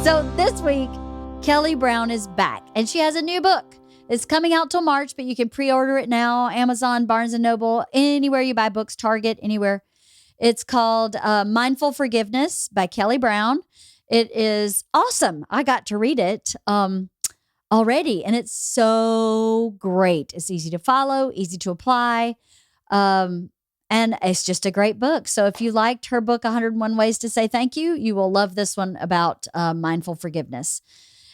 So this week, Kelly Browne is back, and she has a new book. It's coming out till March, but you can pre-order it now. Amazon, Barnes & Noble, anywhere you buy books, Target, anywhere. It's called Mindful Forgiveness by Kelly Browne. It is awesome. I got to read it already, and it's so great. It's easy to follow, easy to apply, and it's just a great book. So if you liked her book, 101 Ways to Say Thank You, you will love this one about mindful forgiveness.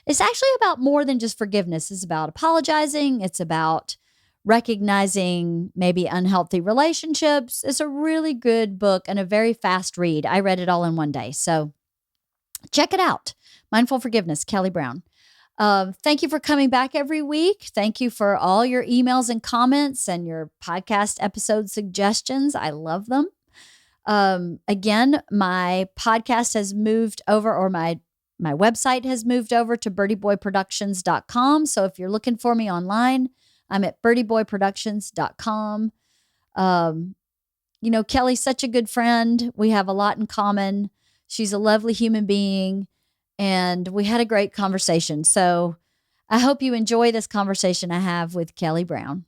It's actually about more than just forgiveness. It's about apologizing. It's about recognizing maybe unhealthy relationships. It's a really good book and a very fast read. I read it all in one day. So check it out. Mindful Forgiveness, Kelly Browne. Thank you for coming back every week. Thank you for all your emails and comments and your podcast episode suggestions. I love them. Again, my podcast has moved over, or my website has moved over to birdieboyproductions.com. So if you're looking for me online, I'm at birdieboyproductions.com. Kelly's such a good friend. We have a lot in common. She's a lovely human being, and we had a great conversation. So I hope you enjoy this conversation I have with Kelly Browne.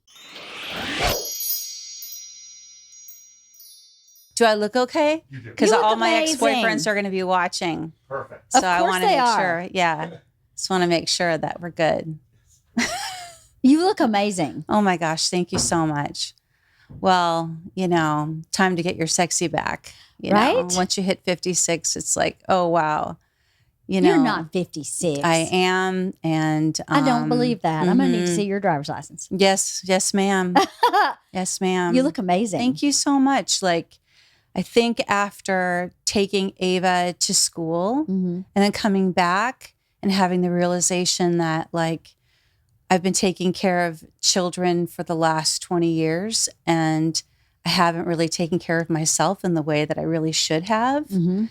Do I look okay? You do. Because You look all my amazing. ex-boyfriends are going to be watching. Perfect. So Of I course want to they make are. sure. Yeah. Just want to make sure that we're good. You look amazing. Oh my gosh. Thank you so much. Well, time to get your sexy back. Right? Once you hit 56, it's like, oh, wow. You're not 56. I am. And I don't believe that. I'm going to need to mhm. see your driver's license. Yes, ma'am. Yes, ma'am. You look amazing. Thank you so much. I think after taking Ava to school Mm-hmm. and then coming back and having the realization that I've been taking care of children for the last 20 years and I haven't really taken care of myself in the way that I really should have. Mm-hmm.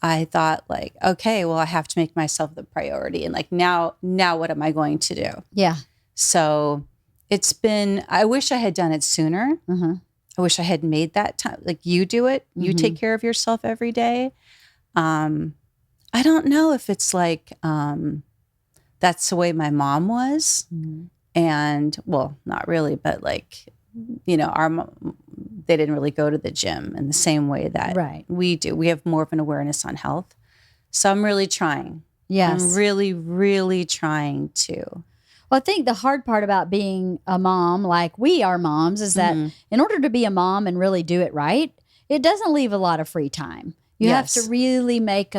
I thought okay, well, I have to make myself the priority. And now what am I going to do? Yeah. So I wish I had done it sooner. Mm-hmm. I wish I had made that time. You do it. You Mhm. take care of yourself every day. I don't know if it's that's the way my mom was. Mm-hmm. And well, not really, but our mom, they didn't really go to the gym in the same way that Right. we do. We have more of an awareness on health. So I'm really trying. Yes. I'm really, really trying to. Well, I think the hard part about being a mom, like we are moms, is that Mhm. in order to be a mom and really do it right, it doesn't leave a lot of free time. You Yes. have to really make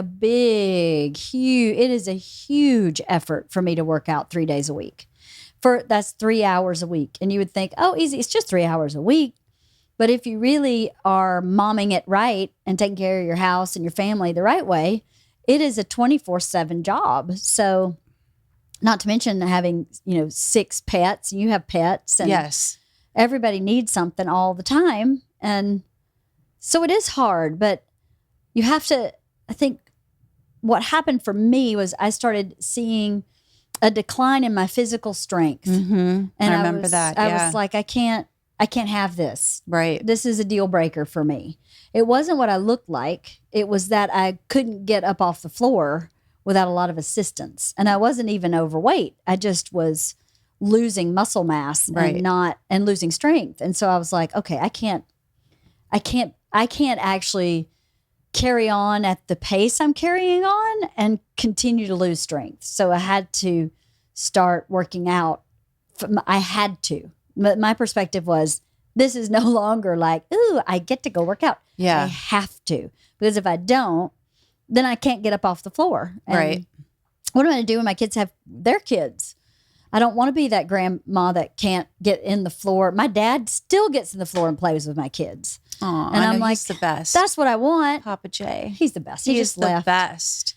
it is a huge effort for me to work out 3 days a week. That's 3 hours a week. And you would think, oh, easy, it's just 3 hours a week. But if you really are momming it right and taking care of your house and your family the right way, it is a 24/7 job. So not to mention having, 6 pets, and you have pets, and Yes. everybody needs something all the time. And so it is hard, but you have to, I think what happened for me was I started seeing a decline in my physical strength. Mm-hmm. And I remember that. I Yeah. was like, I can't have this. Right. This is a deal breaker for me. It wasn't what I looked like. It was that I couldn't get up off the floor without a lot of assistance. And I wasn't even overweight. I just was losing muscle mass Right. and losing strength. And so I was like, okay, I can't actually carry on at the pace I'm carrying on and continue to lose strength. So I had to start working out. I had to. But my perspective was, this is no longer ooh, I get to go work out. Yeah. I have to. Because if I don't, then I can't get up off the floor. And Right. what am I going to do when my kids have their kids? I don't want to be that grandma that can't get in the floor. My dad still gets in the floor and plays with my kids. Oh, And I I'm know like, he's the best. That's what I want. Papa J. He's the best. He He is just the left. best.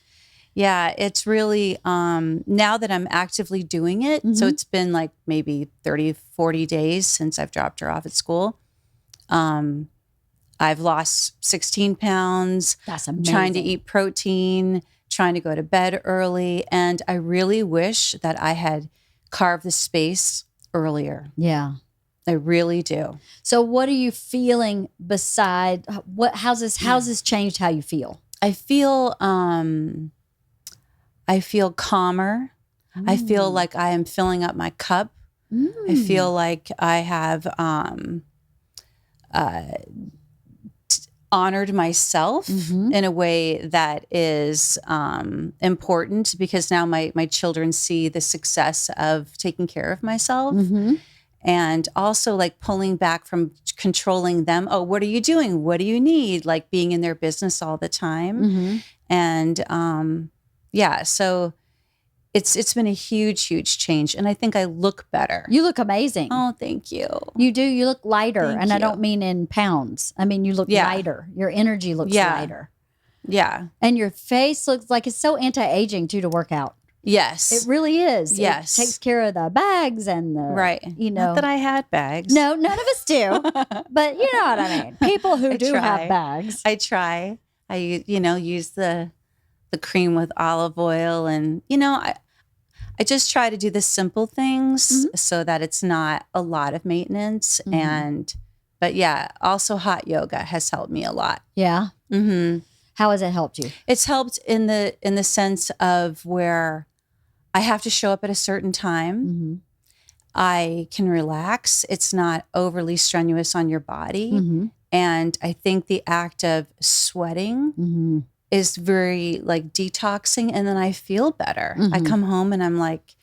Yeah, it's really, now that I'm actively doing it, so Mhm. it's been maybe 30, 40 days since I've dropped her off at school. I've lost 16 pounds. That's amazing. Trying to eat protein, trying to go to bed early. And I really wish that I had carved the space earlier. Yeah. I really do. So what are you feeling beside how's this changed how you feel? I feel calmer. I feel like I am filling up my cup. I feel like I have honored myself in a way that is important, because now my children see the success of taking care of myself. And also like pulling back from controlling them. Oh, what are you doing? What do you need? Like being in their business all the time. And yeah, so it's been a huge change. And I think I look better. You look amazing. Oh, thank you. You do. You look lighter. Thank and I you. don't mean in pounds. I mean, you look lighter. Your energy looks lighter. Yeah. And your face looks like it's so anti-aging too to work out. Yes. It really is. Yes. It takes care of the bags and the, you know. Not that I had bags. No, none of us do. But you know what I mean. People who do try. have bags. I try. I, use the cream with olive oil, and, I just try to do the simple things so that it's not a lot of maintenance. But yeah, also hot yoga has helped me a lot. Yeah. How has it helped you? It's helped in the sense of where I have to show up at a certain time. I can relax. It's not overly strenuous on your body. And I think the act of sweating is very like detoxing, and then I feel better. I come home and I'm like,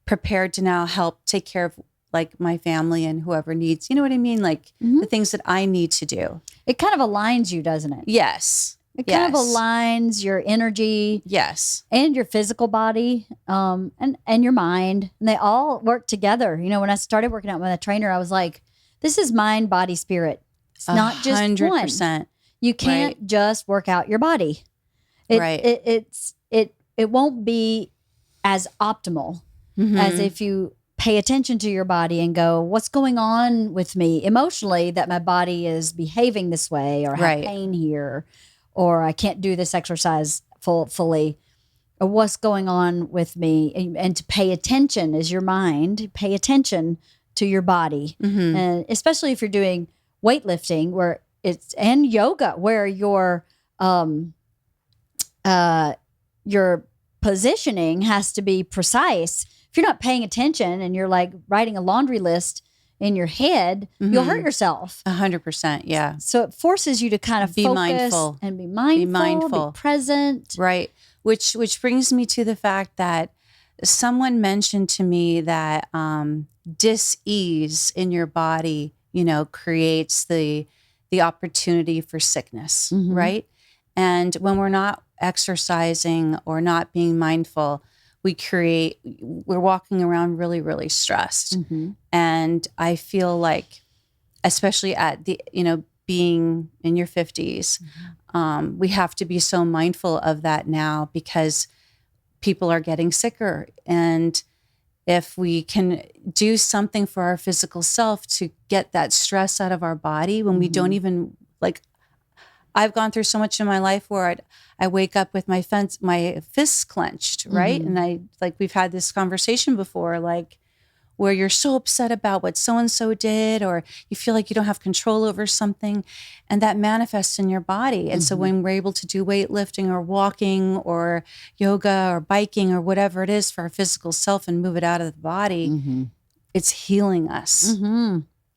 prepared to now help take care of like my family and whoever needs, you know what I mean? Like the things that I need to do. It kind of aligns you, doesn't it? Yes. It kind of aligns your energy. Yes. And your physical body, and your mind. And they all work together. You know, when I started working out with a trainer, I was like, this is mind, body, spirit. It's not just 100%. One. You can't just work out your body. It won't be as optimal as if you pay attention to your body and go, what's going on with me emotionally that my body is behaving this way, or I have pain here, or I can't do this exercise fully, or what's going on with me. And to pay attention is your mind. Pay attention to your body. And especially if you're doing weightlifting and yoga, where your positioning has to be precise. If you're not paying attention and you're like writing a laundry list in your head, you'll hurt yourself. 100%. Yeah. So it forces you to kind of focus mindful. And be mindful, be present. Right. Which brings me to the fact that someone mentioned to me that dis-ease in your body, creates the opportunity for sickness, right? And when we're not exercising or not being mindful, we're walking around really, really stressed. And I feel like, especially at being in your 50s, we have to be so mindful of that now, because people are getting sicker. And if we can do something for our physical self to get that stress out of our body when we don't even I've gone through so much in my life where I wake up with my fists clenched, right? And we've had this conversation before, where you're so upset about what so-and-so did, or you feel like you don't have control over something, and that manifests in your body. And so when we're able to do weightlifting or walking or yoga or biking or whatever it is for our physical self and move it out of the body, it's healing us.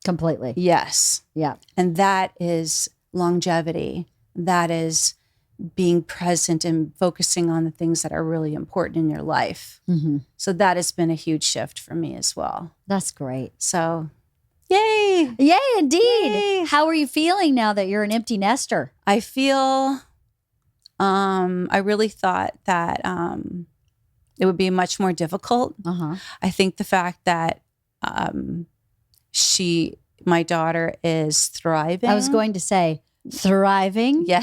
Completely. Yes. Yeah. And that is longevity. That is being present and focusing on the things that are really important in your life. So that has been a huge shift for me as well. That's great. So, yay. Yay, indeed. Yay. How are you feeling now that you're an empty nester? I feel, I really thought that it would be much more difficult. I think the fact that my daughter is thriving. I was going to say thriving. Yeah.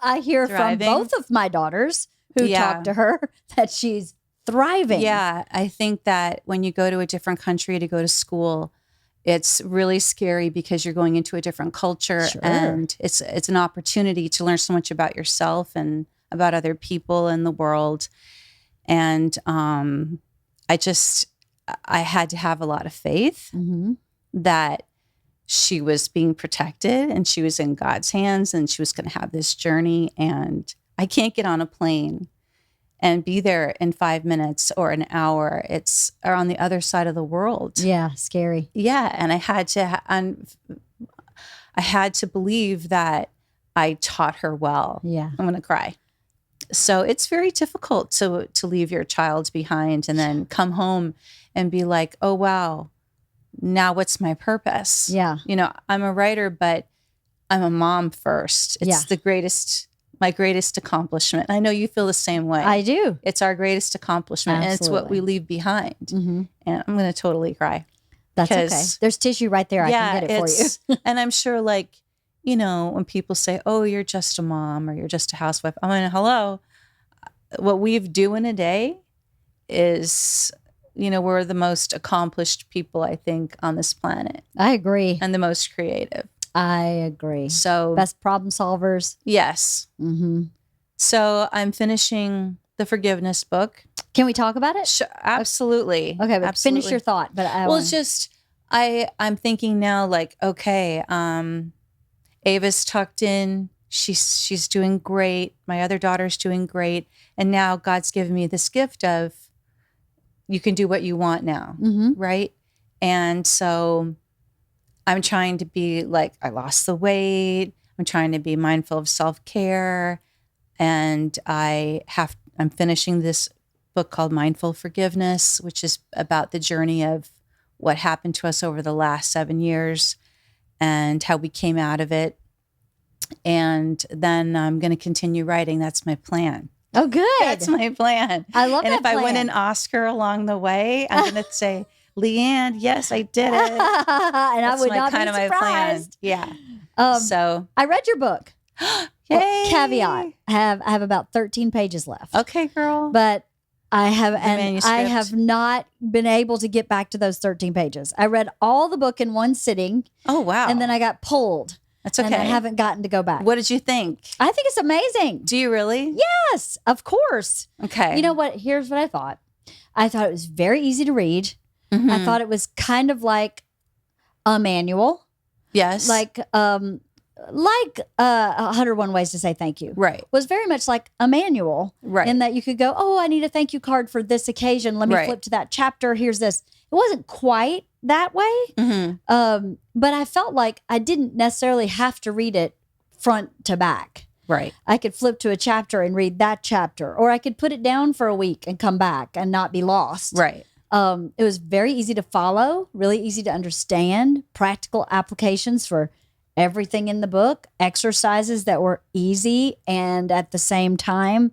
I hear thriving from both of my daughters who talk to her that she's thriving. Yeah. I think that when you go to a different country to go to school, it's really scary because you're going into a different culture, and it's an opportunity to learn so much about yourself and about other people in the world. And I had to have a lot of faith that she was being protected and she was in God's hands and she was going to have this journey. And I can't get on a plane and be there in 5 minutes or an hour. It's on the other side of the world. Yeah, scary. Yeah. And I had to believe that I taught her well. Yeah. I'm going to cry. So it's very difficult to leave your child behind and then come home and be like, oh, wow, now what's my purpose? Yeah. You know, I'm a writer, but I'm a mom first. It's my greatest accomplishment. I know you feel the same way. I do. It's our greatest accomplishment. Absolutely. And it's what we leave behind. Mm-hmm. And I'm going to totally cry. That's okay. There's tissue right there. Yeah, I can get it for you. And I'm sure, like, you know, when people say, oh, you're just a mom or you're just a housewife, I'm like, hello. What we do in a day is, you know, we're the most accomplished people, I think, on this planet. I agree. And the most creative. I agree. So best problem solvers. Yes. Mm-hmm. So I'm finishing the forgiveness book. Can we talk about it? Sure, absolutely. Okay, but absolutely. finish your thought. But it's just I'm thinking now, like, okay, Ava's tucked in. She's doing great. My other daughter's doing great, and now God's given me this gift of you can do what you want now, right? And so I'm trying to be like, I lost the weight. I'm trying to be mindful of self-care, and I'm finishing this book called Mindful Forgiveness, which is about the journey of what happened to us over the last 7 years and how we came out of it. And then I'm going to continue writing. That's my plan. Oh, good. That's my plan. I love that And if plan. I win an Oscar along the way, I'm going to say, Leanne, yes, I did it. And I would not be surprised. My plan. Yeah. So I read your book. Yay. Well, caveat: I have about 13 pages left. Okay, girl. But I have manuscript. I have not been able to get back to those 13 pages. I read all the book in one sitting. Oh, wow. And then I got pulled. That's okay. And I haven't gotten to go back. What did you think? I think it's amazing. Do you really? Yes, of course. Okay. You know what? Here's what I thought. I thought it was very easy to read. Mm-hmm. I thought it was kind of like a manual. Yes. Like 101 Ways to Say Thank You. Right. Was very much like a manual. Right. In that you could go, oh, I need a thank you card for this occasion. Let me flip to that chapter. Here's this. It wasn't quite that way. Mm-hmm. But I felt like I didn't necessarily have to read it front to back. Right. I could flip to a chapter and read that chapter, or I could put it down for a week and come back and not be lost. Right. It was very easy to follow, really easy to understand, practical applications for everything in the book, exercises that were easy and at the same time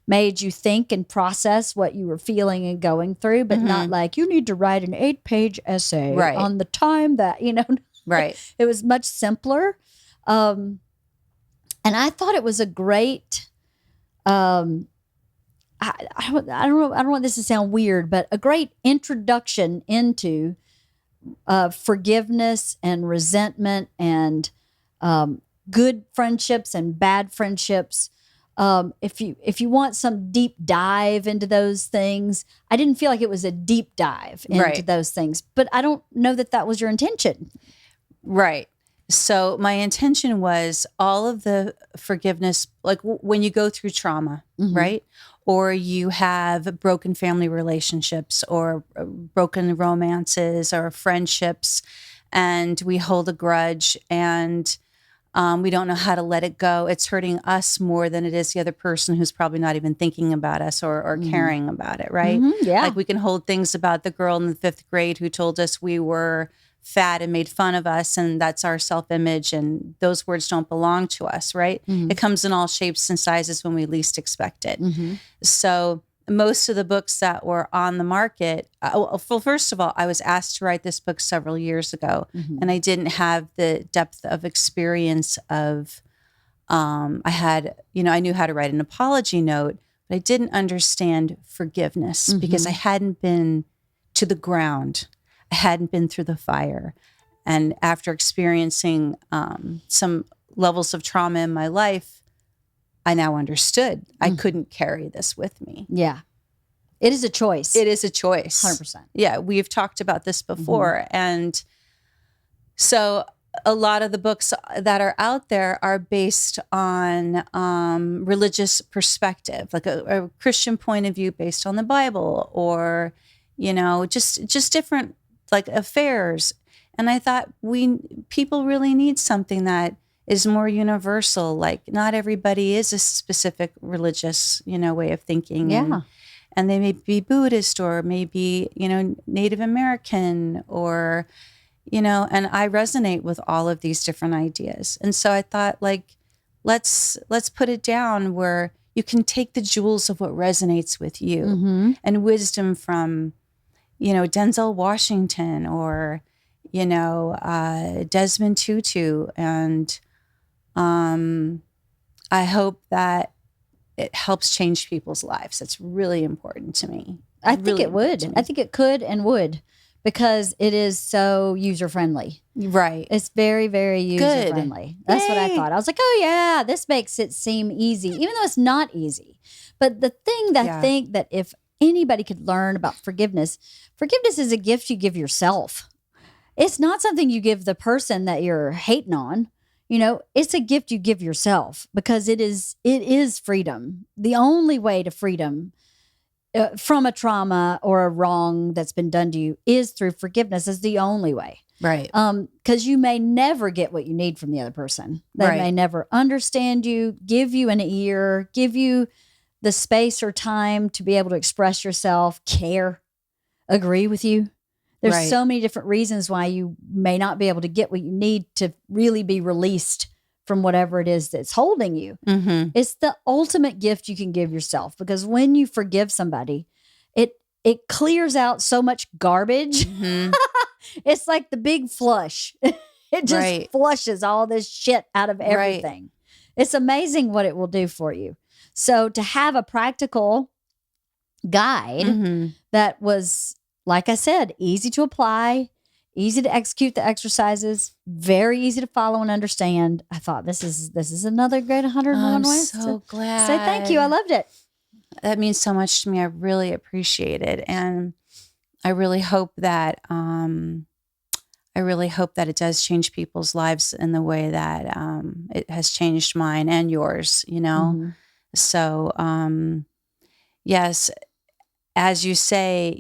made you think and process what you were feeling and going through, but not like you need to write an 8-page essay on the time that, you know. Right. It was much simpler. And I thought it was a great, I don't want this to sound weird, but a great introduction into forgiveness and resentment and good friendships and bad friendships. If you want some deep dive into those things, I didn't feel like it was a deep dive into those things, but I don't know that was your intention. Right. So my intention was all of the forgiveness, like when you go through trauma, right? Or you have broken family relationships or broken romances or friendships, and we hold a grudge and we don't know how to let it go. It's hurting us more than it is the other person who's probably not even thinking about us or caring about it, right? Yeah. Like we can hold things about the girl in the 5th grade who told us we were fat and made fun of us, and that's our self-image, and those words don't belong to us, right? It comes in all shapes and sizes when we least expect it. So most of the books that were on the market, well, first of all, I was asked to write this book several years ago, and I didn't have the depth of experience of, I knew how to write an apology note, but I didn't understand forgiveness because I hadn't been to the ground. I hadn't been through the fire. And after experiencing some levels of trauma in my life, I now understood I couldn't carry this with me. Yeah. It is a choice. It is a choice. 100%. Yeah. We've talked about this before. And So a lot of the books that are out there are based on religious perspective, like a Christian point of view based on the Bible, or just different like affairs. And I thought people really need something that is more universal. Like not everybody is a specific religious way of thinking. Yeah. And they may be Buddhist or maybe Native American or and I resonate with all of these different ideas. And so I thought, like, let's put it down where you can take the jewels of what resonates with you and wisdom from, Denzel Washington or, Desmond Tutu. And I hope that it helps change people's lives. That's really important to me. I think it would. I think it could and would. Because it is so user-friendly. Right. It's very, very user-friendly. That's what I thought. I was like, oh, yeah, this makes it seem easy, even though it's not easy. But the thing that I think that if anybody could learn about forgiveness is a gift you give yourself. It's not something you give the person that you're hating on. It's a gift you give yourself because it is freedom. The only way to freedom from a trauma or a wrong that's been done to you is through forgiveness is the only way. Right. Because you may never get what you need from the other person. They may never understand you, give you an ear, give you the space or time to be able to express yourself, care, agree with you. There's so many different reasons why you may not be able to get what you need to really be released from whatever it is that's holding you. It's the ultimate gift you can give yourself because when you forgive somebody, it clears out so much garbage. It's like the big flush. It just flushes all this shit out of everything. It's amazing what it will do for you. So to have a practical guide that was, like I said, easy to apply, easy to execute the exercises, very easy to follow and understand. I thought this is another great 101 ways. I'm so glad. Say thank you. I loved it. That means so much to me. I really appreciate it, and I really hope that it does change people's lives in the way that it has changed mine and yours. So yes. As you say,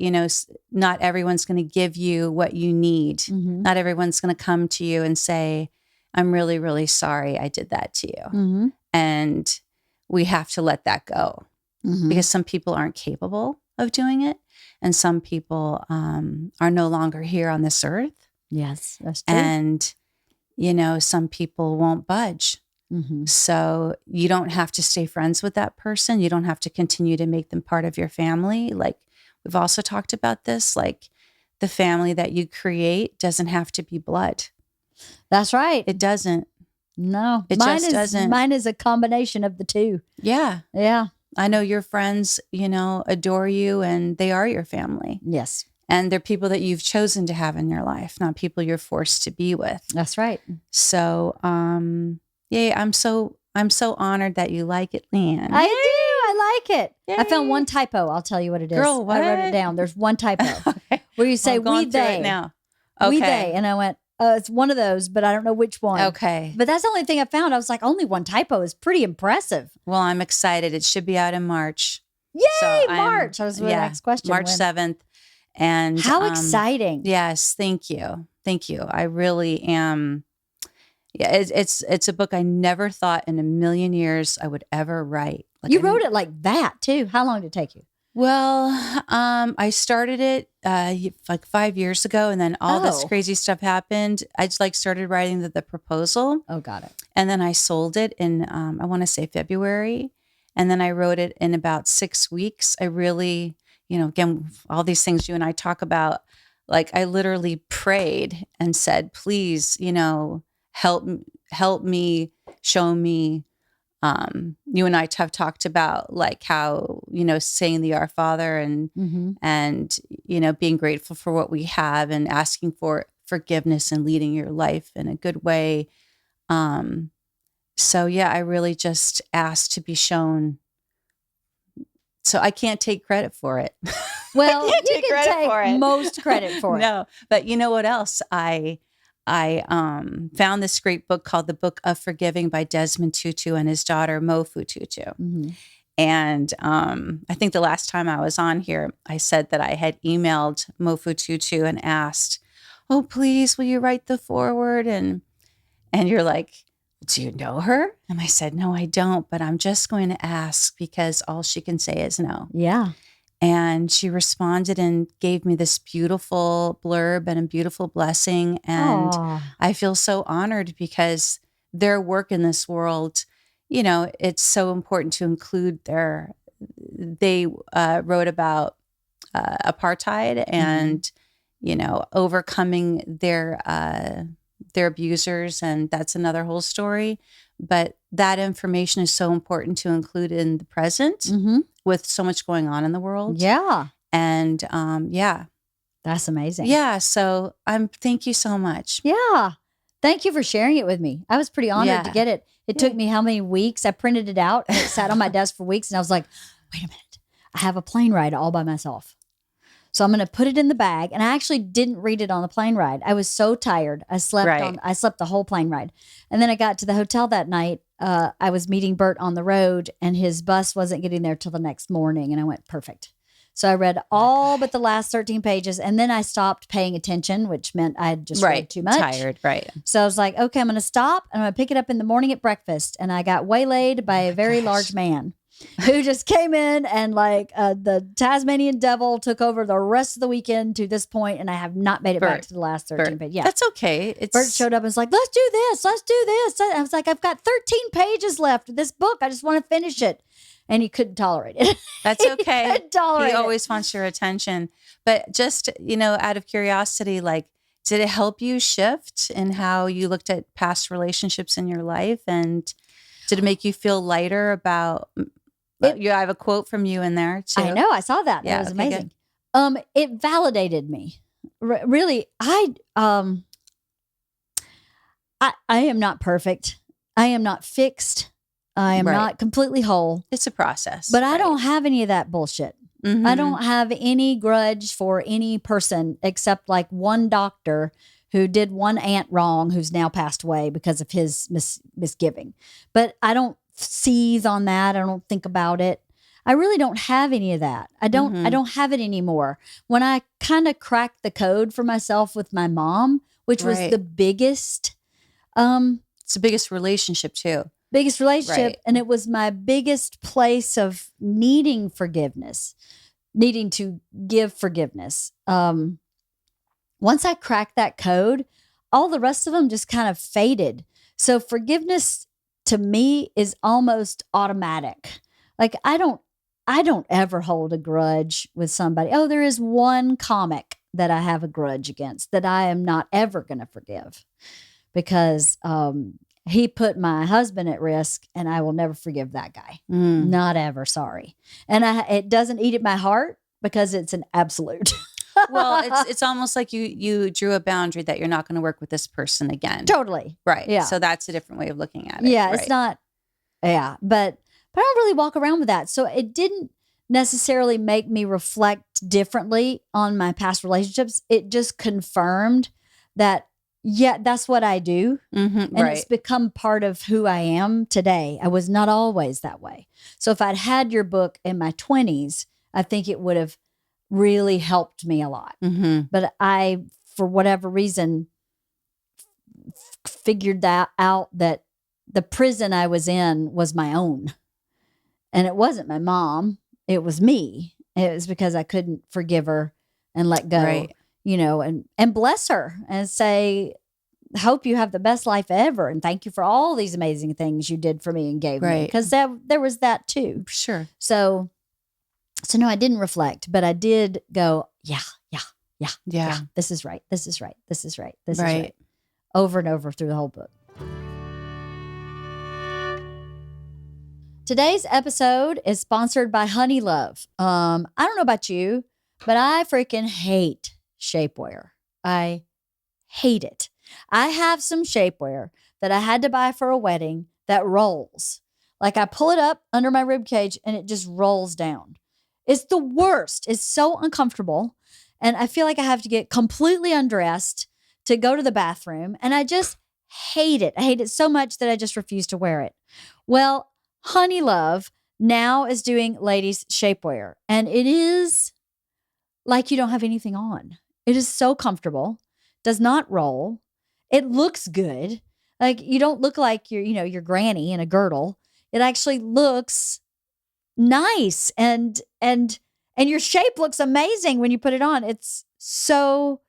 not everyone's going to give you what you need. Not everyone's going to come to you and say, I'm really, really sorry I did that to you. And we have to let that go because some people aren't capable of doing it. And some people are no longer here on this earth. Yes, that's true. And, some people won't budge. So you don't have to stay friends with that person. You don't have to continue to make them part of your family. Like we've also talked about this, like the family that you create doesn't have to be blood. That's right. It doesn't. No, it just doesn't. Mine is a combination of the two. Yeah. Yeah. I know your friends, adore you and they are your family. Yes. And they're people that you've chosen to have in your life, not people you're forced to be with. That's right. So, yeah, I'm so honored that you like it, Leanne. I do. I like it. Yay. I found one typo. I'll tell you what it is. Girl, what? I wrote it down. There's one typo where you say we they now. Okay. We they, and I went, it's one of those, but I don't know which one. Okay. But that's the only thing I found. I was like, only one typo is pretty impressive. Well, I'm excited. It should be out in March. Yay, March. That was the next question. March 7th. And how exciting. Yes, thank you. Thank you. I really am. Yeah, it's a book I never thought in a million years I would ever write. Like you wrote it like that too. How long did it take you? Well, I started it like 5 years ago, and then all this crazy stuff happened. I just started writing the proposal. Oh, got it. And then I sold it in I want to say February, and then I wrote it in about 6 weeks. I really, again, all these things you and I talk about. Like I literally prayed and said, "Please, help me, show me." You and I have talked about like how, saying the Our Father and being grateful for what we have and asking for forgiveness and leading your life in a good way. So yeah, I really just asked to be shown. So I can't take credit for it. Well, you can take most credit for it. No, but you know what else? I I found this great book called The Book of Forgiving by Desmond Tutu and his daughter, Mofu Tutu. Mm-hmm. And I think the last time I was on here, I said that I had emailed Mofu Tutu and asked, "Oh, please, will you write the foreword?" And you're like, "Do you know her?" And I said, "No, I don't, but I'm just going to ask because all she can say is no." Yeah. And she responded and gave me this beautiful blurb and a beautiful blessing. And Aw. I feel so honored because their work in this world, it's so important to include they wrote about apartheid and, overcoming their abusers. And that's another whole story. But that information is so important to include in the present Mm-hmm. with so much going on in the world. Yeah. And That's amazing. yeah. So thank you so much. Yeah. Thank you for sharing it with me. I was pretty honored to Yeah. get it. It took me how many weeks? I printed it out and it sat on my desk for weeks. And I was like, wait a minute. I have a plane ride all by myself. So I'm going to put it in the bag. And I actually didn't read it on the plane ride. I was so tired. I slept the whole plane ride. And then I got to the hotel that night. I was meeting Bert on the road and his bus wasn't getting there till the next morning. And I went, perfect. So I read all but the last 13 pages. And then I stopped paying attention, which meant I had just read too much. Tired, right. So I was like, okay, I'm going to stop and I'm going to pick it up in the morning at breakfast. And I got waylaid by a very large man who just came in and like the Tasmanian devil took over the rest of the weekend to this point, and I have not made it back to the last 13 pages. Yeah. That's okay. Bert showed up and was like, let's do this. Let's do this. I was like, I've got 13 pages left of this book. I just want to finish it. And he couldn't tolerate it. That's okay. He couldn't tolerate He always wants your attention. But just, out of curiosity, like, did it help you shift in how you looked at past relationships in your life? And did it make you feel lighter about... I have a quote from you in there too. I know. I saw that. Yeah, that was okay, amazing. It validated me. Really, I am not perfect. I am not fixed. I am not completely whole. It's a process. But I don't have any of that bullshit. Mm-hmm. I don't have any grudge for any person except like one doctor who did one aunt wrong who's now passed away because of his misgiving. But I don't seize on that. I don't think about it. I really don't have any of that. I don't have it anymore. When I kind of cracked the code for myself with my mom, which was the biggest it's the biggest relationship too. Biggest relationship. And it was my biggest place of needing forgiveness, needing to give forgiveness. Once I cracked that code, all the rest of them just kind of faded. So forgiveness to me is almost automatic. Like I don't ever hold a grudge with somebody. Oh, there is one comic that I have a grudge against that I am not ever going to forgive because he put my husband at risk and I will never forgive that guy. Not ever. Sorry. And it doesn't eat at my heart because it's an absolute. Well, it's almost like you drew a boundary that you're not going to work with this person again. Totally. Right. Yeah. So that's a different way of looking at it. Yeah. Right. It's not. Yeah. But I don't really walk around with that. So it didn't necessarily make me reflect differently on my past relationships. It just confirmed that, yeah, that's what I do. Mm-hmm, and it's become part of who I am today. I was not always that way. So if I'd had your book in my 20s, I think it would have really helped me a lot. Mm-hmm. But I, for whatever reason, figured that out that the prison I was in was my own. And it wasn't my mom. It was me. It was because I couldn't forgive her and let go, and bless her and say, hope you have the best life ever. And thank you for all these amazing things you did for me and gave me. Because there was that too. Sure. So no, I didn't reflect, but I did go, yeah. This is right. This is right. This is right. This is right. Over and over through the whole book. Today's episode is sponsored by Honey Love. I don't know about you, but I freaking hate shapewear. I hate it. I have some shapewear that I had to buy for a wedding that rolls. Like I pull it up under my rib cage and it just rolls down. It's the worst. It's so uncomfortable. And I feel like I have to get completely undressed to go to the bathroom, and I just hate it. I hate it so much that I just refuse to wear it. Well, Honey Love now is doing ladies shapewear, and it is like you don't have anything on. It is so comfortable, does not roll. It looks good. Like you don't look like your granny in a girdle. It actually looks nice and your shape looks amazing when you put it on. It's so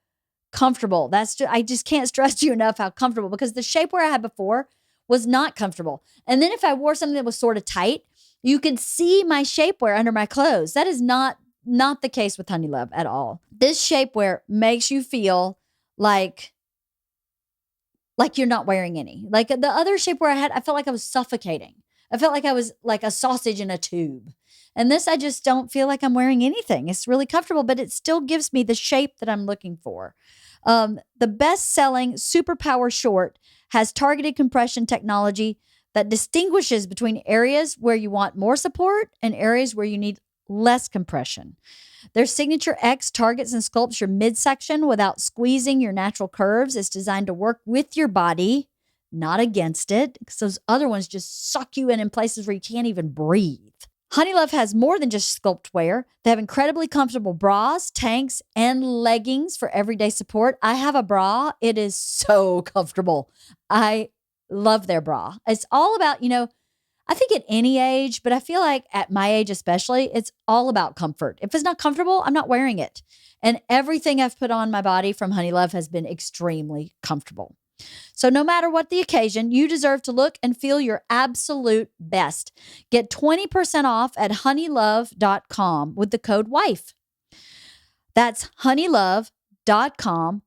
comfortable. I just can't stress to you enough how comfortable, because the shapewear I had before was not comfortable. And then if I wore something that was sort of tight, you could see my shapewear under my clothes. That is not the case with Honey Love at all. This shapewear makes you feel like you're not wearing any. Like the other shapewear I had, I felt like I was suffocating. I felt like I was like a sausage in a tube. And this, I just don't feel like I'm wearing anything. It's really comfortable, but it still gives me the shape that I'm looking for. The best-selling Superpower Short has targeted compression technology that distinguishes between areas where you want more support and areas where you need less compression. Their Signature X targets and sculpts your midsection without squeezing your natural curves. It's designed to work with your body, not against it, because those other ones just suck you in places where you can't even breathe. Honey Love has more than just sculpt wear. They have incredibly comfortable bras, tanks, and leggings for everyday support. I have a bra. It is so comfortable. I love their bra. It's all about, I think at any age, but I feel like at my age especially, it's all about comfort. If it's not comfortable, I'm not wearing it. And everything I've put on my body from Honey Love has been extremely comfortable. So no matter what the occasion, you deserve to look and feel your absolute best. Get 20% off at honeylove.com with the code WIFE. That's honeylove.com.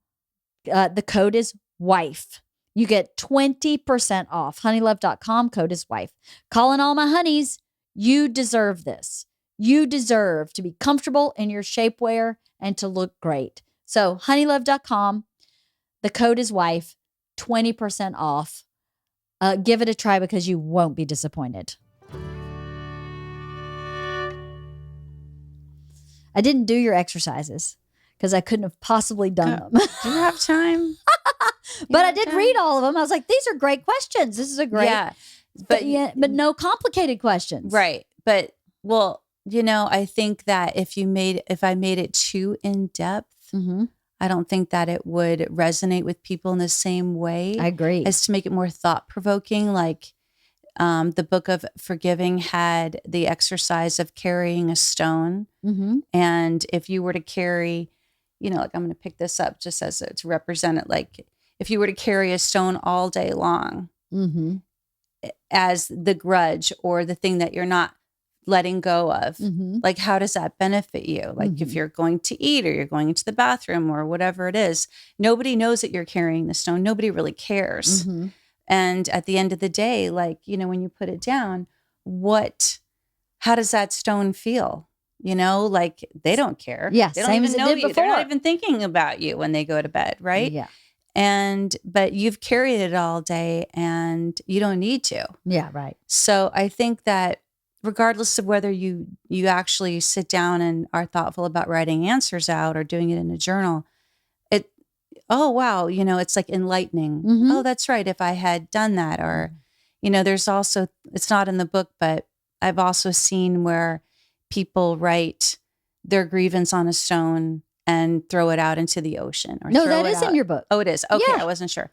The code is WIFE. You get 20% off. Honeylove.com, code is WIFE. Calling all my honeys, you deserve this. You deserve to be comfortable in your shapewear and to look great. So honeylove.com, the code is WIFE. 20% off. Give it a try because you won't be disappointed. I didn't do your exercises because I couldn't have possibly done them. Do you have time? But I did read all of them. I was like, these are great questions. This is a great, but no complicated questions. Right. But I think that if I made it too in depth, I don't think that it would resonate with people in the same way. I agree. As to make it more thought-provoking. Like the Book of Forgiving had the exercise of carrying a stone. Mm-hmm. And if you were to carry, like I'm going to pick this up just as to represent it. Like if you were to carry a stone all day long as the grudge or the thing that you're not letting go of, like how does that benefit you? Like if you're going to eat or you're going into the bathroom or whatever it is, nobody knows that you're carrying the stone. Nobody really cares. And at the end of the day, like, when you put it down, how does that stone feel? Like they don't care. Yeah, they don't same even as it know did you. before. They're not even thinking about you when they go to bed, right? Yeah. But you've carried it all day and you don't need to. Yeah, right. So I think that regardless of whether you actually sit down and are thoughtful about writing answers out or doing it in a journal, it's like enlightening. Oh, that's right. If I had done that, or, there's also, it's not in the book, but I've also seen where people write their grievance on a stone and throw it out into the ocean. No, that is in your book. Oh, it is. Okay. Yeah. I wasn't sure.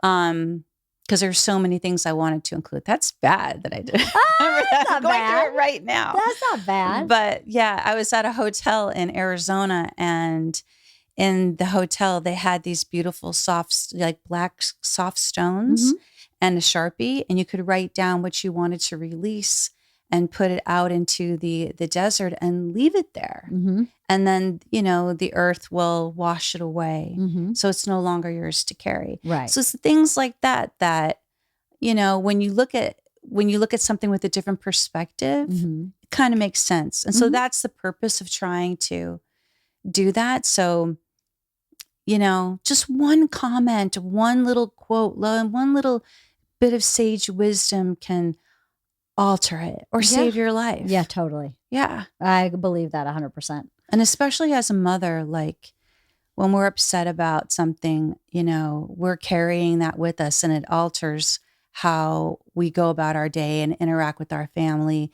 Because there's so many things I wanted to include. That's bad that I did. That's not going bad. through it right now. That's not bad. But yeah, I was at a hotel in Arizona, and in the hotel they had these beautiful soft, like black soft stones and a Sharpie, and you could write down what you wanted to release and put it out into the desert and leave it there. And then, the earth will wash it away. So it's no longer yours to carry. Right. So it's things like that, when you look at something with a different perspective, it kind of makes sense. And so that's the purpose of trying to do that. So, just one comment, one little quote, one little bit of sage wisdom can alter it or save your life. Yeah, totally. Yeah. I believe that 100%. And especially as a mother, like when we're upset about something, we're carrying that with us, and it alters how we go about our day and interact with our family.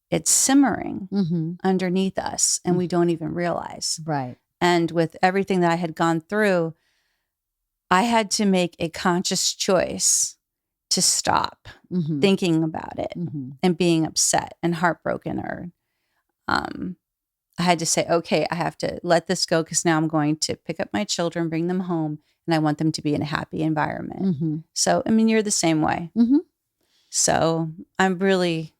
It's simmering underneath us, and we don't even realize. Right. And with everything that I had gone through, I had to make a conscious choice to stop thinking about it and being upset and heartbroken, or I had to say, okay, I have to let this go, because now I'm going to pick up my children, bring them home, and I want them to be in a happy environment. So, I mean, you're the same way. So I really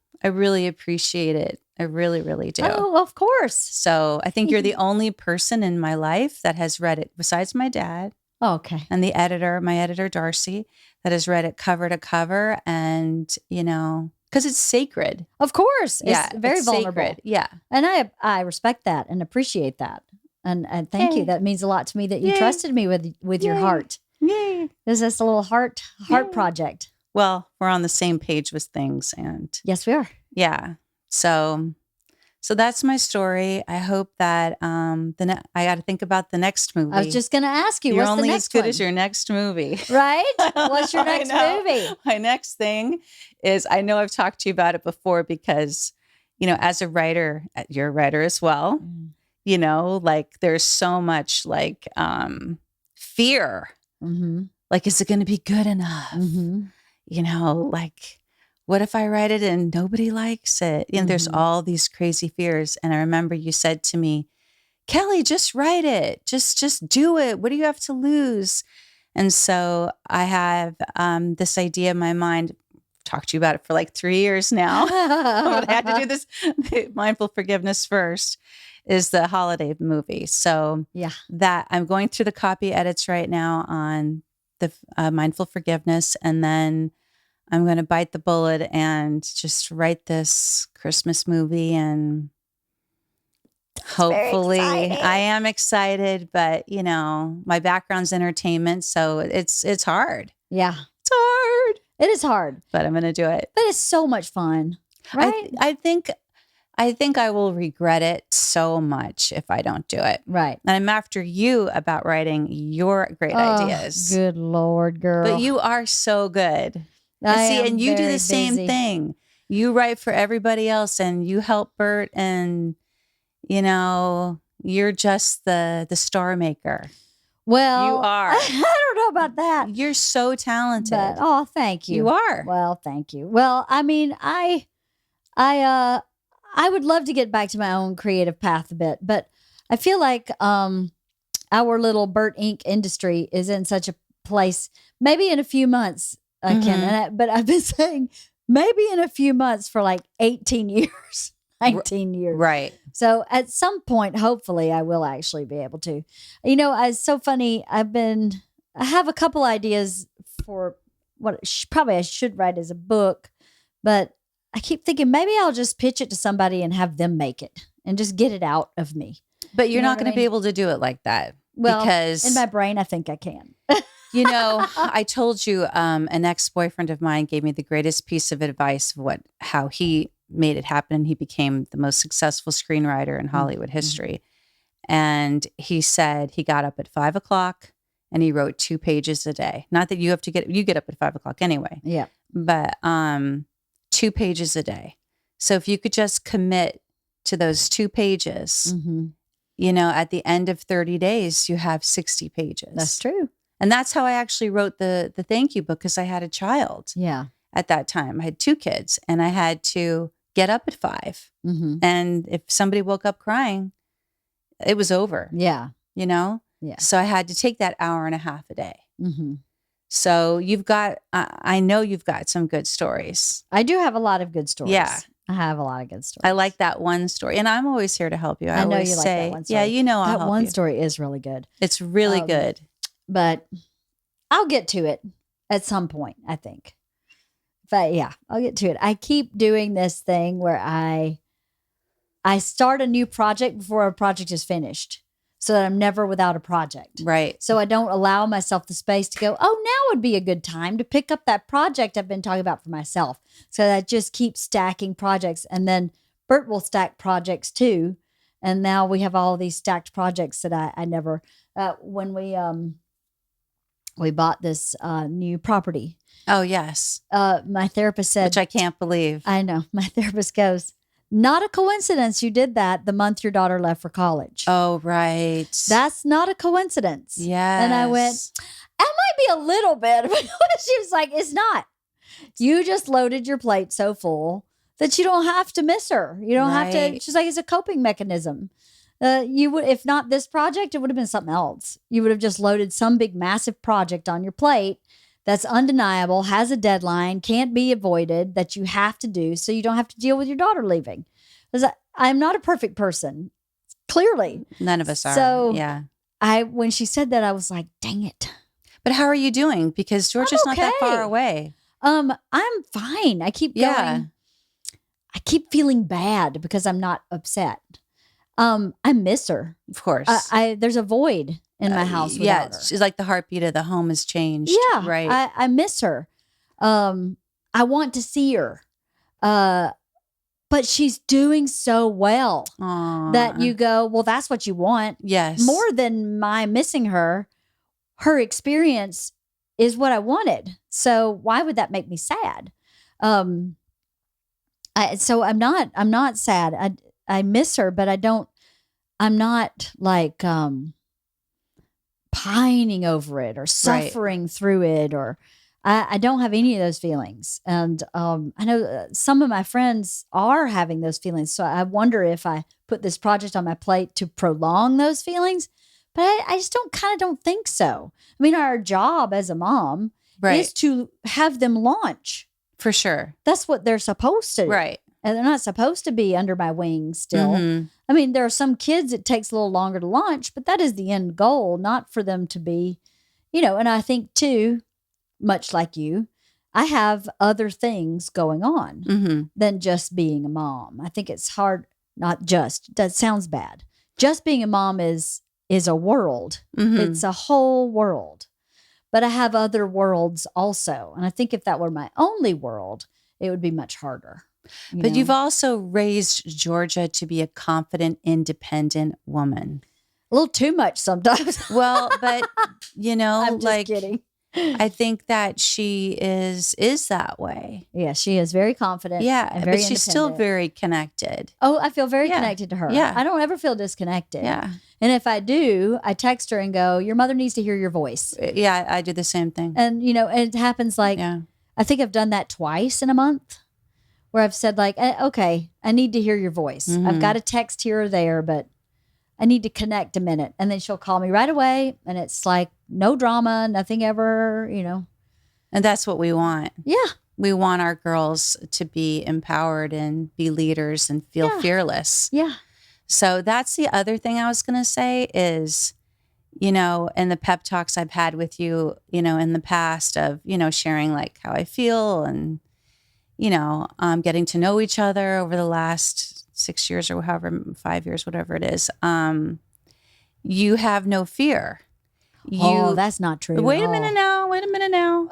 appreciate it. I really, really do. Oh, of course. So I think you're the only person in my life that has read it, besides my dad. Okay. And my editor, Darcy, that has read it cover to cover. And, because it's sacred. Of course. Yeah. It's very vulnerable. Sacred. Yeah. And I respect that and appreciate that. And thank you. That means a lot to me that you trusted me with your heart. Yay. Is this a little heart project? Well, we're on the same page with things, and yes, we are. Yeah. So that's my story. I hope that I got to think about the next movie. I was just going to ask you, You're what's only the next as good one? As your next movie, right? What's your next movie? My next thing is, I know I've talked to you about it before, because as a writer, you're a writer as well. Like there's so much like fear. Like, is it going to be good enough? Like, what if I write it and nobody likes it? There's all these crazy fears. And I remember you said to me, Kelly, just write it. Just do it. What do you have to lose? And so I have this idea in my mind. Talked to you about it for like 3 years now. But I had to do this mindful forgiveness first. Is the holiday movie. So that I'm going through the copy edits right now on the mindful forgiveness, and then I'm going to bite the bullet and just write this Christmas movie, and hopefully I am excited, but my background's entertainment, so it's hard. Yeah. It's hard. It is hard. But I'm going to do it. But it's so much fun. Right? I think I will regret it so much if I don't do it. Right. And I'm after you about writing your great ideas. Good Lord, girl. But you are so good. And you do the same thing. You write for everybody else, and you help Bert, and you're just the star maker. Well, you are. I don't know about that. You're so talented. But, thank you. You are. Well, thank you. Well, I mean, I would love to get back to my own creative path a bit, but I feel like our little Bert Inc. industry is in such a place. Maybe in a few months, but I've been saying maybe in a few months for like 18 years, 19 years. Right. So at some point, hopefully, I will actually be able to. It's so funny. I have a couple ideas for what probably I should write as a book, but I keep thinking maybe I'll just pitch it to somebody and have them make it and just get it out of me. But you're not going to be able to do it like that. Well, because in my brain, I think I can. I told you an ex-boyfriend of mine gave me the greatest piece of advice of how he made it happen. He became the most successful screenwriter in Hollywood history. And he said he got up at 5 o'clock and he wrote 2 pages a day. Not that you get up at 5 o'clock anyway. Yeah. But 2 pages a day. So if you could just commit to those 2 pages, at the end of 30 days, you have 60 pages. That's true. And that's how I actually wrote the thank you book, because I had a child. Yeah. At that time, I had 2 kids, and I had to get up at 5. And if somebody woke up crying, it was over. Yeah. Yeah. So I had to take that hour and a half a day. So I know you've got some good stories. I do have a lot of good stories. Yeah. I have a lot of good stories. I like that one story. And I'm always here to help you. I know always you like say, that one story. Yeah, I'll that help one you. story is really good. It's really good. But I'll get to it at some point, I think. But yeah, I'll get to it. I keep doing this thing where I start a new project before a project is finished, so that I'm never without a project. Right. So I don't allow myself the space to go, oh, now would be a good time to pick up that project I've been talking about for myself. So that just keeps stacking projects. And then Bert will stack projects too. And now we have all these stacked projects that I never when we bought this new property. Oh, yes. My therapist said, which I can't believe. I know. My therapist goes, not a coincidence you did that the month your daughter left for college. Oh, right. That's not a coincidence. Yes. And I went, that might be a little bit. But she was like, it's not. You just loaded your plate so full that you don't have to miss her. You don't have to. She's like, it's a coping mechanism. You would, if not this project, it would have been something else. You would have just loaded some big, massive project on your plate that's undeniable, has a deadline, can't be avoided, that you have to do, so you don't have to deal with your daughter leaving. Because I'm not a perfect person, clearly. None of us are. So yeah. When she said that, I was like, dang it. But how are you doing? Because Georgia's not that far away. I'm fine. I keep going. Yeah. I keep feeling bad because I'm not upset. I miss her. Of course. There's a void in my house without her. She's like the heartbeat of the home has changed. Yeah. Right. I miss her. I want to see her. But she's doing so well that you go, well, that's what you want. Yes. More than my missing her, her experience is what I wanted. So why would that make me sad? So I'm not sad. I miss her, but I'm not like, pining over it or suffering through it, or I don't have any of those feelings. And I know some of my friends are having those feelings. So I wonder if I put this project on my plate to prolong those feelings, but I just don't think so. I mean, our job as a mom is to have them launch. For sure. That's what they're supposed to do. Right. And they're not supposed to be under my wings still. Mm-hmm. I mean, there are some kids it takes a little longer to launch, but that is the end goal, not for them to be, and I think too, much like you, I have other things going on than just being a mom. I think it's hard, that sounds bad. Just being a mom is a world. Mm-hmm. It's a whole world. But I have other worlds also. And I think if that were my only world, it would be much harder. But you've also raised Georgia to be a confident, independent woman. A little too much sometimes. Well, but I'm just kidding. I think that she is that way. Yeah, she is very confident. Yeah, and very but she's still very connected. Oh, I feel very connected to her. Yeah. I don't ever feel disconnected. Yeah. And if I do, I text her and go, your mother needs to hear your voice. Yeah, I do the same thing. And, it happens like, I think I've done that twice in a month where I've said like, okay, I need to hear your voice. Mm-hmm. I've got a text here or there, but I need to connect a minute. And then she'll call me right away. And it's like no drama, nothing ever, And that's what we want. Yeah. We want our girls to be empowered and be leaders and feel fearless. Yeah. So that's the other thing I was going to say is, in the pep talks I've had with you, in the past of, sharing like how I feel and, getting to know each other over the last 6 years or however, 5 years, whatever it is. You have no fear. That's not true. Wait a minute now.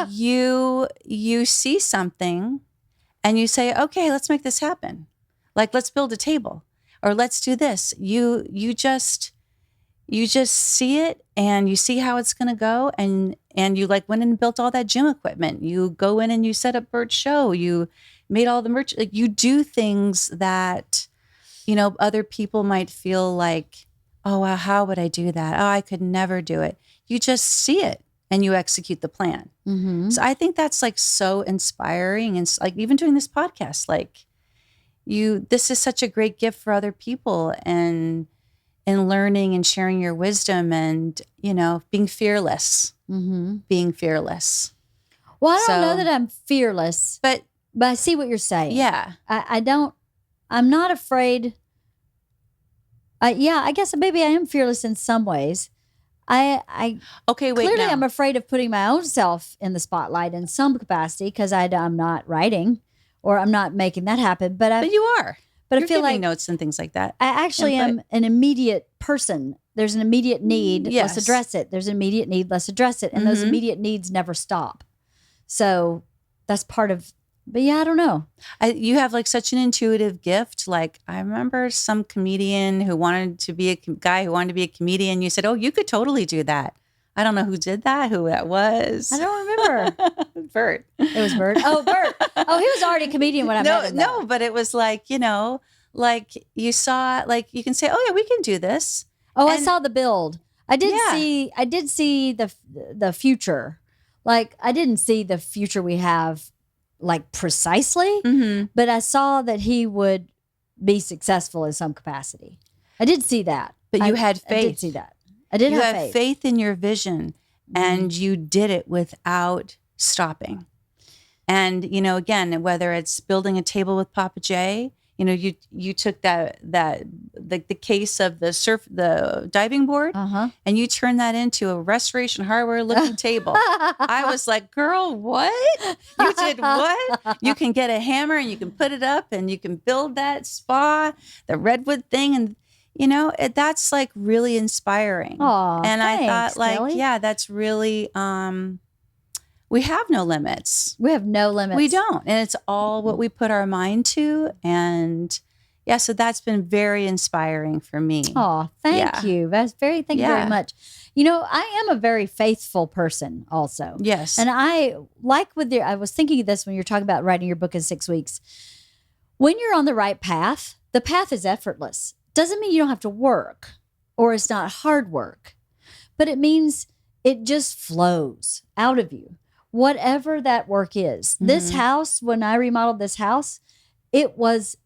You see something and you say, okay, let's make this happen. Like, let's build a table or let's do this. You just see it and you see how it's going to go. And you like went and built all that gym equipment. You go in and you set up Bert's show. You made all the merch. Like, you do things that, other people might feel like, oh, well, how would I do that? Oh, I could never do it. You just see it and you execute the plan. Mm-hmm. So I think that's like so inspiring. And like even doing this podcast, like this is such a great gift for other people and learning and sharing your wisdom and, being fearless, being fearless. Well, I don't know that I'm fearless, but I see what you're saying. Yeah. I'm not afraid. I guess maybe I am fearless in some ways. Okay, wait. Clearly, now. I'm afraid of putting my own self in the spotlight in some capacity because I'm not writing or I'm not making that happen. But you are. But You're I feel giving like notes and things like that. I actually am an immediate person. There's an immediate need. Yes. Let's address it. There's an immediate need. Let's address it. And those immediate needs never stop. So that's part of But yeah, I don't know. You have like such an intuitive gift. Like I remember some comedian who wanted to be guy who wanted to be a comedian. You said, "Oh, you could totally do that." I don't know who did that, who that was. I don't remember. Bert. It was Bert. Oh, Bert. Oh, he was already a comedian when I met him. No, but it was like, like you saw, like you can say, "Oh yeah, we can do this." Oh, I saw the build. I did see the future. Like I didn't see the future we have like precisely, but I saw that he would be successful in some capacity. I did see that. But you had faith. I did see that. I did have faith. Faith in your vision, and you did it without stopping. And, again, whether it's building a table with Papa J, you took the case of the diving board, and you turned that into a Restoration Hardware looking table. I was like, girl, what? You did what? You can get a hammer and you can put it up and you can build that spa, the redwood thing. And, that's like really inspiring. Aw, and thanks, I thought like, Kelly. yeah, that's really, we have no limits. We have no limits. We don't. And it's all what we put our mind to. And yeah, so that's been very inspiring for me. Oh, thank you. Thank you very much. I am a very faithful person also. Yes. And I was thinking of this when you're talking about writing your book in 6 weeks. When you're on the right path, the path is effortless. Doesn't mean you don't have to work or it's not hard work, but it means it just flows out of you. Whatever that work is. This house, when I remodeled this house, it was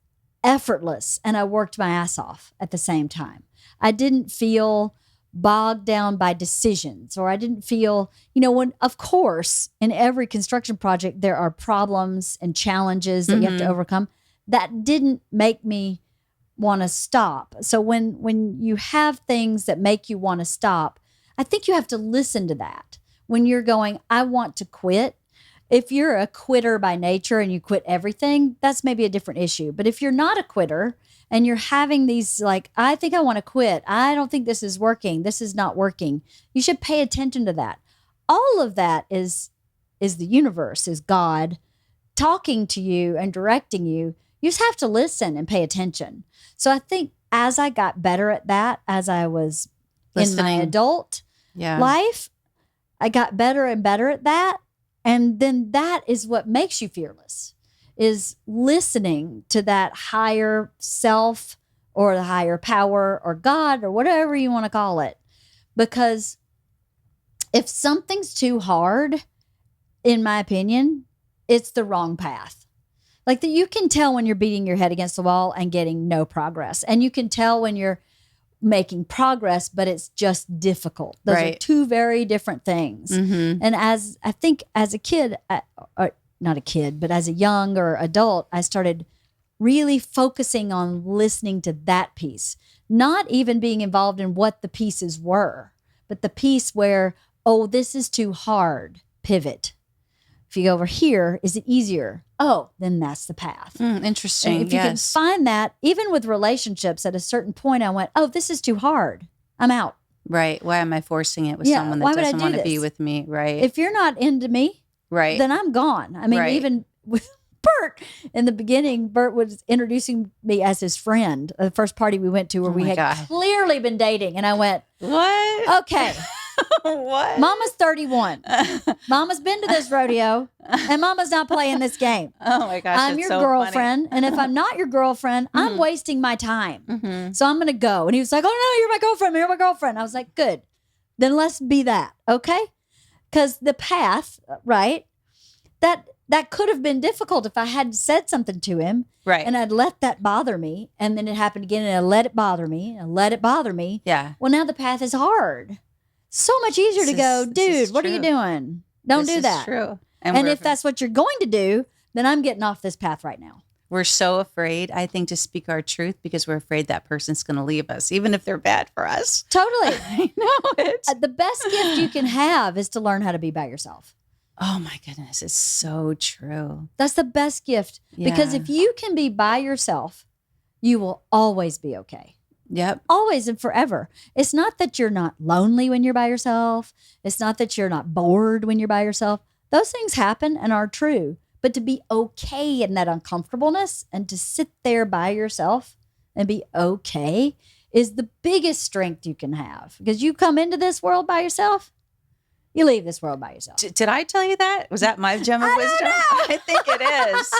effortless and I worked my ass off at the same time. I didn't feel bogged down by decisions, or I didn't feel, when, of course, in every construction project, there are problems and challenges that you have to overcome. That didn't make me want to stop. So when you have things that make you want to stop, I think you have to listen to that. When you're going, I want to quit. If you're a quitter by nature and you quit everything, that's maybe a different issue. But if you're not a quitter and you're having these like, I think I want to quit. I don't think this is working. This is not working. You should pay attention to that. All of that is the universe, is God talking to you and directing you. You just have to listen and pay attention. So I think as I got better at that, as I was in my adult life, I got better and better at that. And then that is what makes you fearless, is listening to that higher self or the higher power or God or whatever you want to call it. Because if something's too hard, in my opinion, it's the wrong path. Like that you can tell when you're beating your head against the wall and getting no progress. And you can tell when you're making progress, but it's just difficult. Those are two very different things. And as a kid, or not a kid, but as a young or adult, I started really focusing on listening to that piece, not even being involved in what the pieces were, but the piece where, oh, this is too hard, pivot. If you go over here, is it easier? Oh, then that's the path. Interesting. And if you can find that, even with relationships, at a certain point, I went, oh, this is too hard. I'm out. Right. Why am I forcing it with someone that doesn't want to be with me? Right. If you're not into me, then I'm gone. I mean, even with Bert in the beginning, Bert was introducing me as his friend. The first party we went to where we had clearly been dating. And I went, what? Okay. What? Mama's 31. Mama's been to this rodeo and Mama's not playing this game. Oh my gosh. I'm your girlfriend. And if I'm not your girlfriend, I'm wasting my time. So I'm going to go. And he was like, oh no, you're my girlfriend. You're my girlfriend. I was like, good. Then let's be that. Okay. Because the path, right? That could have been difficult if I had said something to him. Right. And I'd let that bother me. And then it happened again and I let it bother me. And let it bother me. Yeah. Well, now the path is hard. So much easier to go, dude, what are you doing? Don't do that. True. And if that's what you're going to do, then I'm getting off this path right now. We're so afraid, I think, to speak our truth because we're afraid that person's going to leave us, even if they're bad for us. Totally. I know it. The best gift you can have is to learn how to be by yourself. Oh my goodness, it's so true. That's the best gift. Because if you can be by yourself, you will always be okay. Yep. Always and forever. It's not that you're not lonely when you're by yourself. It's not that you're not bored when you're by yourself. Those things happen and are true, But to be okay in that uncomfortableness and to sit there by yourself and be okay is the biggest strength you can have. Because you come into this world by yourself, you leave this world by yourself. Did I tell you that? Was that my gem of wisdom? I think it is.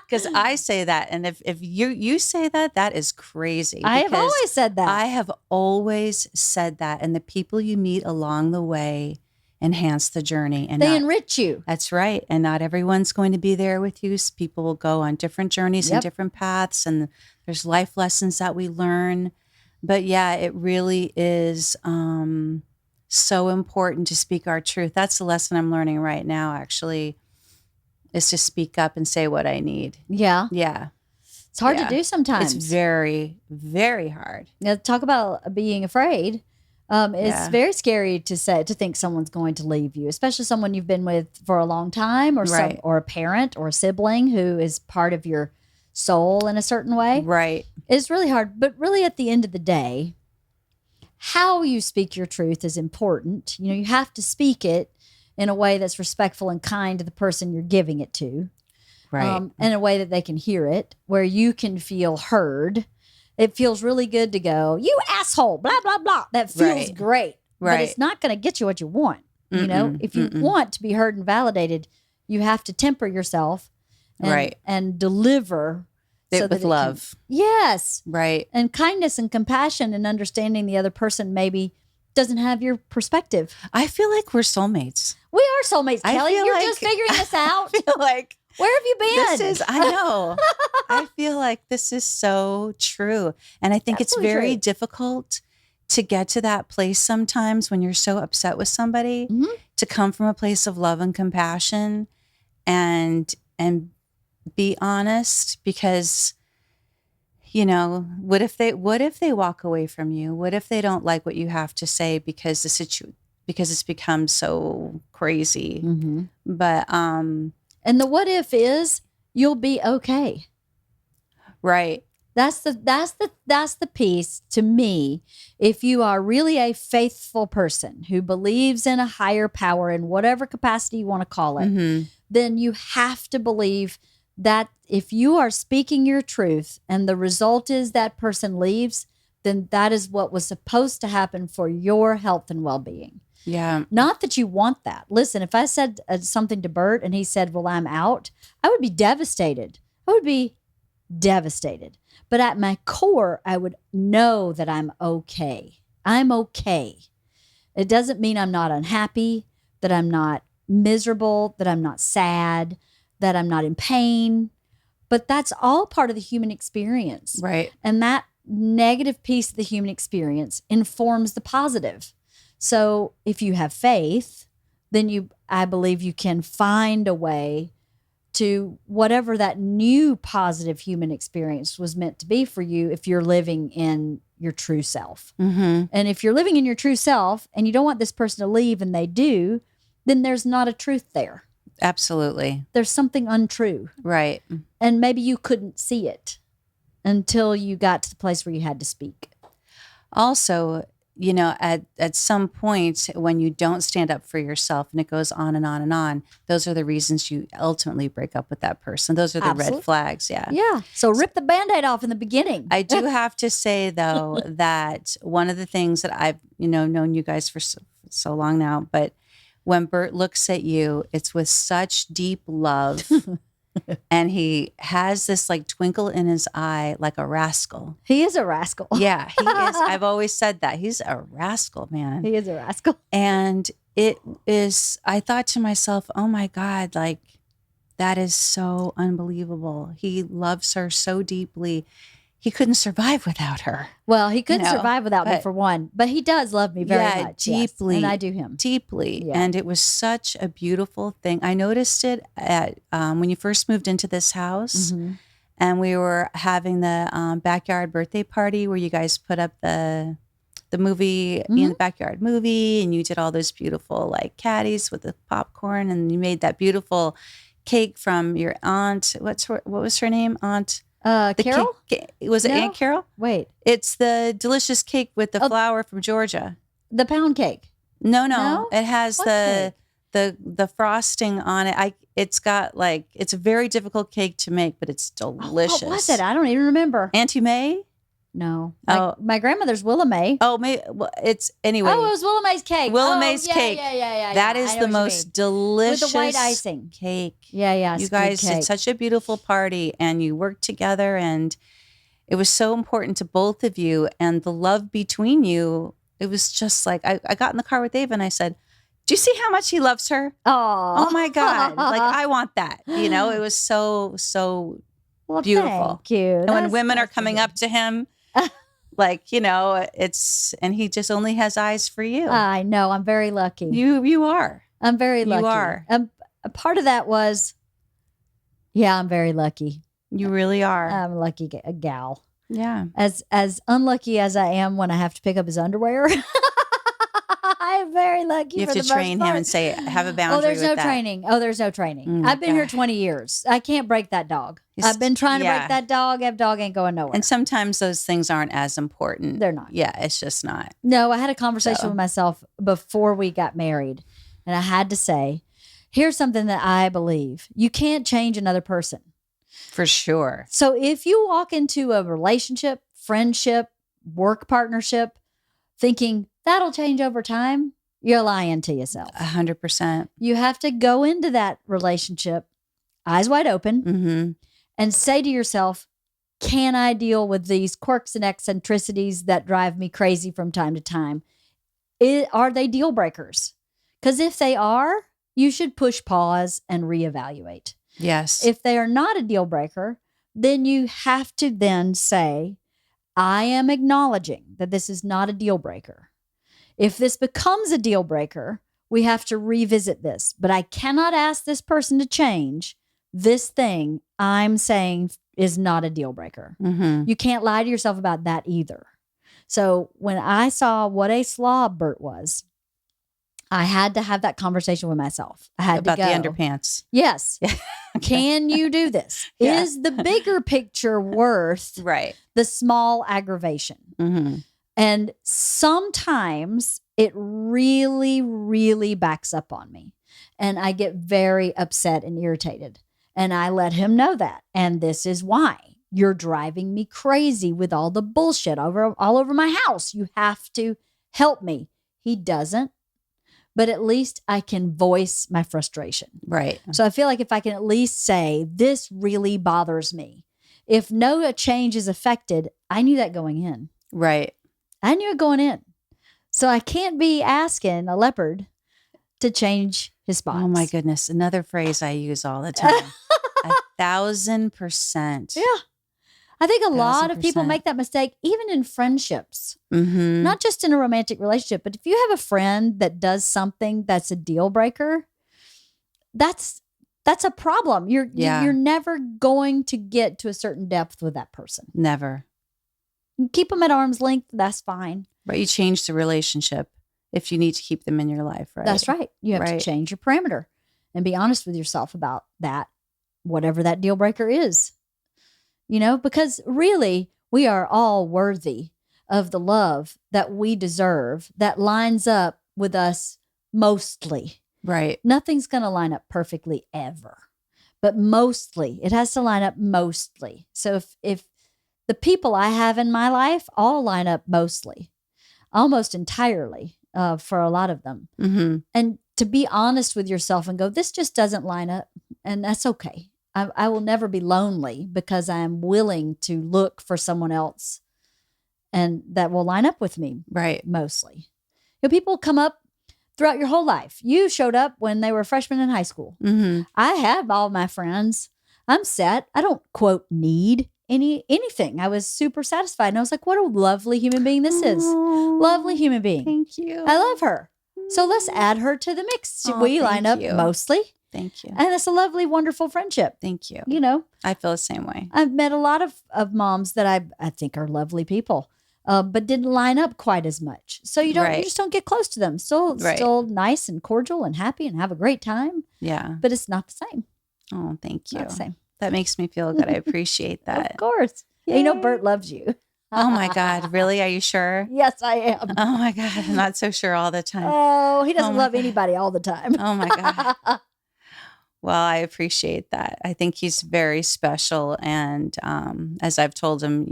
Because I say that. And if you say that, that is crazy. I have always said that. I have always said that. And the people you meet along the way enhance the journey. And they enrich you. That's right. And not everyone's going to be there with you. People will go on different journeys and different paths. And there's life lessons that we learn. But yeah, it really is so important to speak our truth. That's the lesson I'm learning right now, actually, is to speak up and say what I need. Yeah. Yeah. It's hard to do sometimes. It's very, very hard. Now, talk about being afraid. It's very scary to think someone's going to leave you, especially someone you've been with for a long time, or or a parent or a sibling who is part of your soul in a certain way. Right. It's really hard. But really, at the end of the day, how you speak your truth is important. You know, you have to speak it in a way that's respectful and kind to the person you're giving it to. Right. In a way that they can hear it, where you can feel heard. It feels really good to go, you asshole, blah, blah, blah. That feels great. Right. But it's not going to get you what you want. You know, if you want to be heard and validated, you have to temper yourself and deliver it with love. Yes. Right. And kindness and compassion and understanding the other person maybe doesn't have your perspective. I feel like we're soulmates. We are soulmates, Kelly. You're just figuring this out. I feel like, where have you been? I know. I feel like this is so true. And I think it's very difficult to get to that place sometimes when you're so upset with somebody, to come from a place of love and compassion and be honest, because, you know, what if they walk away from you? What if they don't like what you have to say because it's become so crazy? But and the what if is you'll be okay. Right. That's the piece to me. If you are really a faithful person who believes in a higher power in whatever capacity you want to call it, then you have to believe that if you are speaking your truth and the result is that person leaves, then that is what was supposed to happen for your health and well-being. Yeah. Not that you want that. Listen, if I said something to Bert and he said, well, I'm out, I would be devastated. I would be devastated. But at my core, I would know that I'm okay. I'm okay. It doesn't mean I'm not unhappy, that I'm not miserable, that I'm not sad, that I'm not in pain. But that's all part of the human experience. Right. And that negative piece of the human experience informs the positive. So if you have faith, then I believe you can find a way to whatever that new positive human experience was meant to be for you if you're living in your true self. And if you're living in your true self and you don't want this person to leave and they do, then there's not a truth there. Absolutely. There's something untrue. Right. And maybe you couldn't see it until you got to the place where you had to speak. Also, you know, at some point when you don't stand up for yourself and it goes on and on and on, those are the reasons you ultimately break up with that person. Those are the red flags. Yeah. Yeah. So rip the Band-Aid off in the beginning. I do have to say, though, that one of the things that I've, known you guys for so long now, but when Bert looks at you, it's with such deep love. And he has this like twinkle in his eye, like a rascal. He is a rascal. Yeah, he is. I've always said that. He's a rascal, man. He is a rascal. And I thought to myself, oh my God, like that is so unbelievable. He loves her so deeply. He couldn't survive without her. Well, he couldn't survive without me for one, but he does love me very much. Deeply. Yes. And I do him. Deeply. Yeah. And it was such a beautiful thing. I noticed it at when you first moved into this house and we were having the backyard birthday party where you guys put up the movie in the backyard movie and you did all those beautiful like caddies with the popcorn and you made that beautiful cake from your aunt. What was her name? Aunt Carol? Was it Aunt Carol? Wait. It's the delicious cake with the flour from Georgia. The pound cake. No. It has What the the frosting on it, it's got like, it's a very difficult cake to make, but it's delicious. What was it? I don't even remember. Auntie May? No. Oh. My grandmother's Willa May. Oh, well, it's anyway. Oh, it was Willa May's cake. Willa May's yeah, cake. Yeah. That I is know the what you most mean. delicious With the white icing. cake. Yeah. You guys did such a beautiful party, and you worked together, and it was so important to both of you, and the love between you. It was just like, I got in the car with Dave and I said, do you see how much he loves her? Oh my God. Like, I want that. You know, it was so beautiful. Thank you. And when women are coming up to him, like, you know, and he just only has eyes for you. I know. I'm very lucky. You are. I'm very lucky. You are. A part of that was, I'm very lucky. You really are. I'm a lucky gal. Yeah. As unlucky as I am when I have to pick up his underwear, I'm very lucky. You have to train him and say, have a boundary. There's no training. There's no training. I've been here 20 years. I can't break that dog. I've been trying to break that dog. That dog ain't going nowhere. And sometimes those things aren't as important. They're not. Yeah, it's just not. No, I had a conversation with myself before we got married, and I had to say, here's something that I believe. You can't change another person. For sure. So if you walk into a relationship, friendship, work partnership, thinking that'll change over time, you're lying to yourself. 100%. You have to go into that relationship, eyes wide open, and say to yourself, can I deal with these quirks and eccentricities that drive me crazy from time to time? Are they deal breakers? Because if they are, you should push pause and reevaluate. Yes. If they are not a deal breaker, then you have to then say, I am acknowledging that this is not a deal breaker. If this becomes a deal breaker, we have to revisit this. But I cannot ask this person to change. This thing I'm saying is not a deal breaker. You can't lie to yourself about that either. So when I saw what a slob Bert was, I had to have that conversation with myself. I had about to go. The underpants. Yes. Can you do this? Yeah. Is the bigger picture worth the small aggravation? And sometimes it really, really backs up on me. And I get very upset and irritated. And I let him know that. And this is why. You're driving me crazy with all the bullshit all over my house. You have to help me. He doesn't. But at least I can voice my frustration. Right. So I feel like if I can at least say, this really bothers me. If no change is affected, I knew that going in. Right. I knew it going in. So I can't be asking a leopard to change his spots. Oh my goodness. Another phrase I use all the time. 1,000%. Yeah. I think a lot of people make that mistake, even in friendships, not just in a romantic relationship. But if you have a friend that does something that's a deal breaker, that's a problem. You're never going to get to a certain depth with that person. Never. You keep them at arm's length. That's fine. But you change the relationship if you need to keep them in your life, right? That's right. You have to change your parameter and be honest with yourself about that, whatever that deal breaker is. You know, because really, we are all worthy of the love that we deserve that lines up with us mostly. Right. Nothing's going to line up perfectly ever, but mostly it has to line up mostly. So if the people I have in my life all line up mostly, almost entirely for a lot of them. And to be honest with yourself and go, this just doesn't line up, and that's okay. I will never be lonely because I am willing to look for someone else and that will line up with me. Right. Mostly. You know, people come up throughout your whole life. You showed up when they were freshmen in high school. I have all my friends. I'm set. I don't, quote, need anything. I was super satisfied. And I was like, what a lovely human being this is. Lovely human being. Thank you. I love her. So let's add her to the mix. We line up mostly. Thank you. And it's a lovely, wonderful friendship. Thank you. You know, I feel the same way. I've met a lot of moms that I think are lovely people, but didn't line up quite as much. So you just don't get close to them. Still nice and cordial and happy and have a great time. Yeah. But it's not the same. Oh, thank you. Not the same. That makes me feel good. I appreciate that. Of course. Yeah, you know, Bert loves you. Oh my God. Really? Are you sure? Yes, I am. Oh my God. I'm not so sure all the time. Oh, he doesn't my love God. anybody all the time. Oh my God. Well, I appreciate that. I think he's very special. And as I've told him,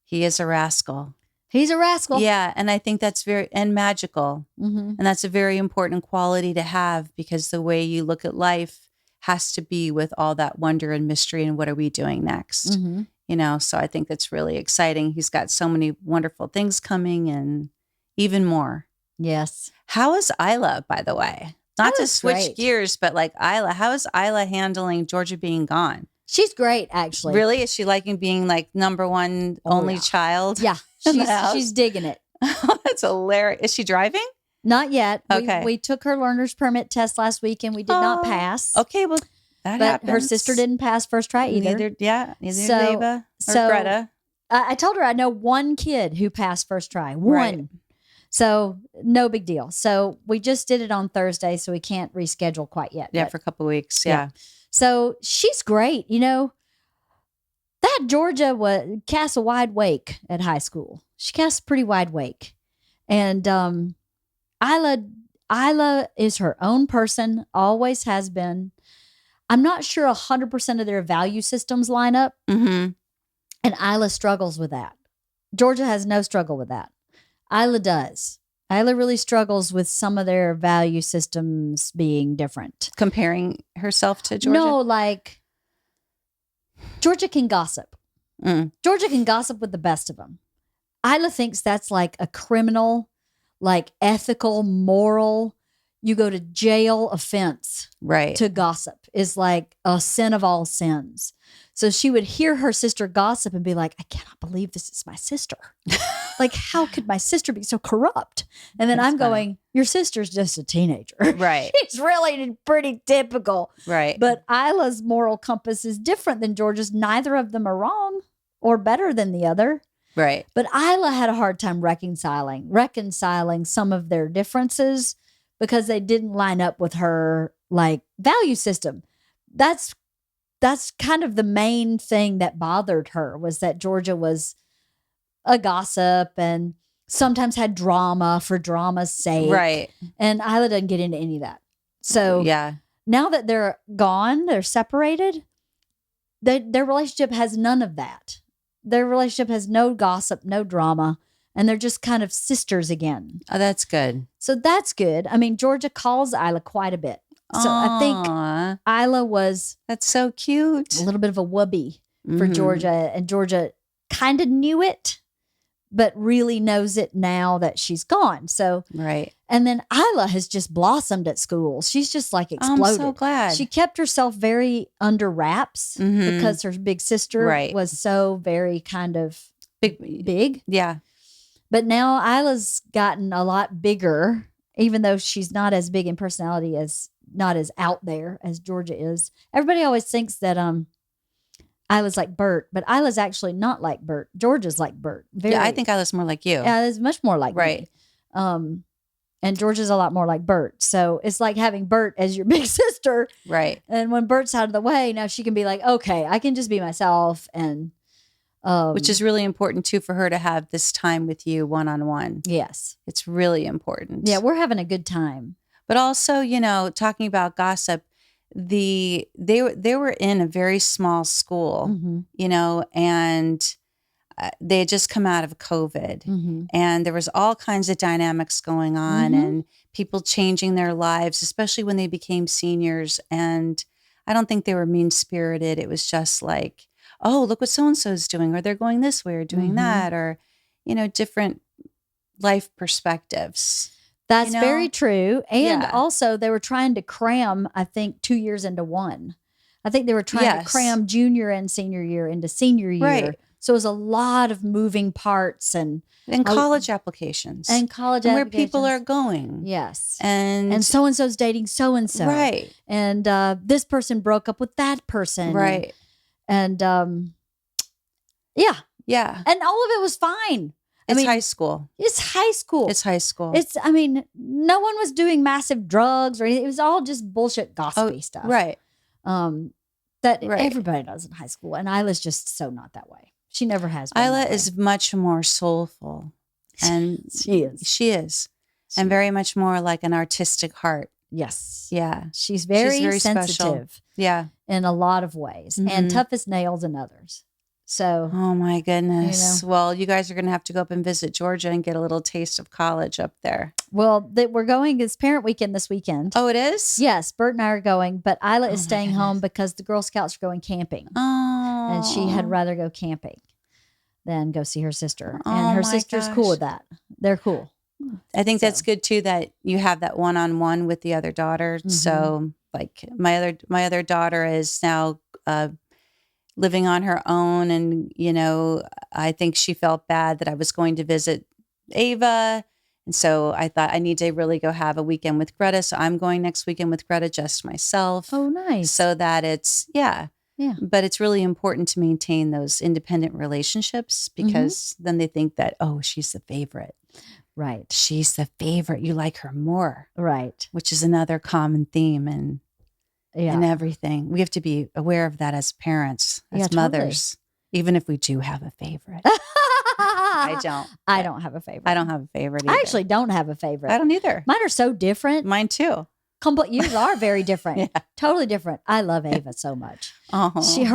he is a rascal. He's a rascal. Yeah. And I think that's and magical. Mm-hmm. And that's a very important quality to have, because the way you look at life has to be with all that wonder and mystery and what are we doing next? Mm-hmm. So I think that's really exciting. He's got so many wonderful things coming and even more. Yes. How is Isla, by the way? Not to switch great. gears, but like Isla, how is Isla handling Georgia being gone? She's great, actually. Really? Is she liking being like number one only child? Yeah. She's digging it. That's hilarious. Is she driving? Not yet. Okay. We took her learner's permit test last week and we did not pass. Okay, well, that happens. Her sister didn't pass first try either. Neither did Ava or Greta. I told her I know one kid who passed first try. One. Right. So no big deal. So we just did it on Thursday, so we can't reschedule quite yet. Yeah, for a couple of weeks. Yeah. So she's great. That Georgia casts a wide wake at high school. She casts a pretty wide wake. And Isla is her own person, always has been. I'm not sure 100% of their value systems line up. Mm-hmm. And Isla struggles with that. Georgia has no struggle with that. Isla does. Isla really struggles with some of their value systems being different. Comparing herself to Georgia? No, like Georgia can gossip. Georgia can gossip with the best of them. Isla thinks that's like a criminal, like ethical, moral, you go to jail offense. Right. To gossip is like a sin of all sins. So she would hear her sister gossip and be like, I cannot believe this is my sister. Like, how could my sister be so corrupt? And then I'm going, your sister's just a teenager. Right. She's really pretty typical. Right. But Isla's moral compass is different than Georgia's. Neither of them are wrong or better than the other. Right. But Isla had a hard time reconciling some of their differences because they didn't line up with her like value system. That's kind of the main thing that bothered her, was that Georgia was a gossip and sometimes had drama for drama's sake. Right. And Isla doesn't get into any of that. So yeah. Now that they're gone, they're separated, their relationship has none of that. Their relationship has no gossip, no drama, and they're just kind of sisters again. Oh, that's good. So that's good. I mean, Georgia calls Isla quite a bit. So I think Isla was... That's so cute. A little bit of a whoopee for Georgia. And Georgia kind of knew it, but really knows it now that she's gone. So, right. And then Isla has just blossomed at school. She's just like exploded. I'm so glad. She kept herself very under wraps because her big sister was so very kind of big. Yeah. But now Isla's gotten a lot bigger, even though she's not as big in personality not as out there as Georgia is. Everybody always thinks that Isla's like Bert, but Isla's actually not like Bert. Georgia's like Bert. Yeah, I think Isla's more like you. Yeah, it's much more like me. And Georgia's a lot more like Bert. So it's like having Bert as your big sister. Right. And when Bert's out of the way, now she can be like, okay, I can just be myself. And which is really important too for her to have this time with you one-on-one. Yes. It's really important. Yeah, we're having a good time. But also, talking about gossip, they were in a very small school, and they had just come out of COVID, and there was all kinds of dynamics going on, and people changing their lives, especially when they became seniors. And I don't think they were mean-spirited. It was just like, oh, look what so-and-so's doing, or they're going this way or doing that, or, different life perspectives. That's very true. And also they were trying to cram, I think, 2 years into one. I think they were trying to cram junior and senior year into senior year. Right. So it was a lot of moving parts and college applications. And college and where people are going. Yes. And so-and-so's dating so-and-so. Right. And this person broke up with that person. Right. And yeah. Yeah. And all of it was fine. It's high school. It's high school. No one was doing massive drugs or anything. It was all just bullshit gossipy stuff. Right. That everybody does in high school. And Isla's just so not that way. She never has been. Isla that way. is much more soulful. And She is. She is. And very much more like an artistic heart. Yes. Yeah. She's very special. sensitive Yeah. in a lot of ways and tough as nails in others. So, oh my goodness. Well, you guys are going to have to go up and visit Georgia and get a little taste of college up there. well, we're going. It's parent weekend this weekend. Oh, it is? Yes, Bert and I are going, but Isla is staying home because the Girl Scouts are going camping. Oh. And she had rather go camping than go see her sister. Oh, and her my sister's gosh. cool with that. They're cool. I think that's good too, that you have that one-on-one with the other daughter. So like my other daughter is now living on her own. And, I think she felt bad that I was going to visit Ava. And so I thought I need to really go have a weekend with Greta. So I'm going next weekend with Greta, just myself. Oh, nice. So that it's, yeah. But it's really important to maintain those independent relationships because then they think that, oh, she's the favorite. Right. She's the favorite. You like her more. Right. Which is another common theme in everything. We have to be aware of that as parents, as mothers, even if we do have a favorite. I don't. I don't have a favorite. I don't have a favorite either. I actually don't have a favorite. I don't either. Mine are so different. Mine too. Yours are very different. Totally different. I love Ava so much. Her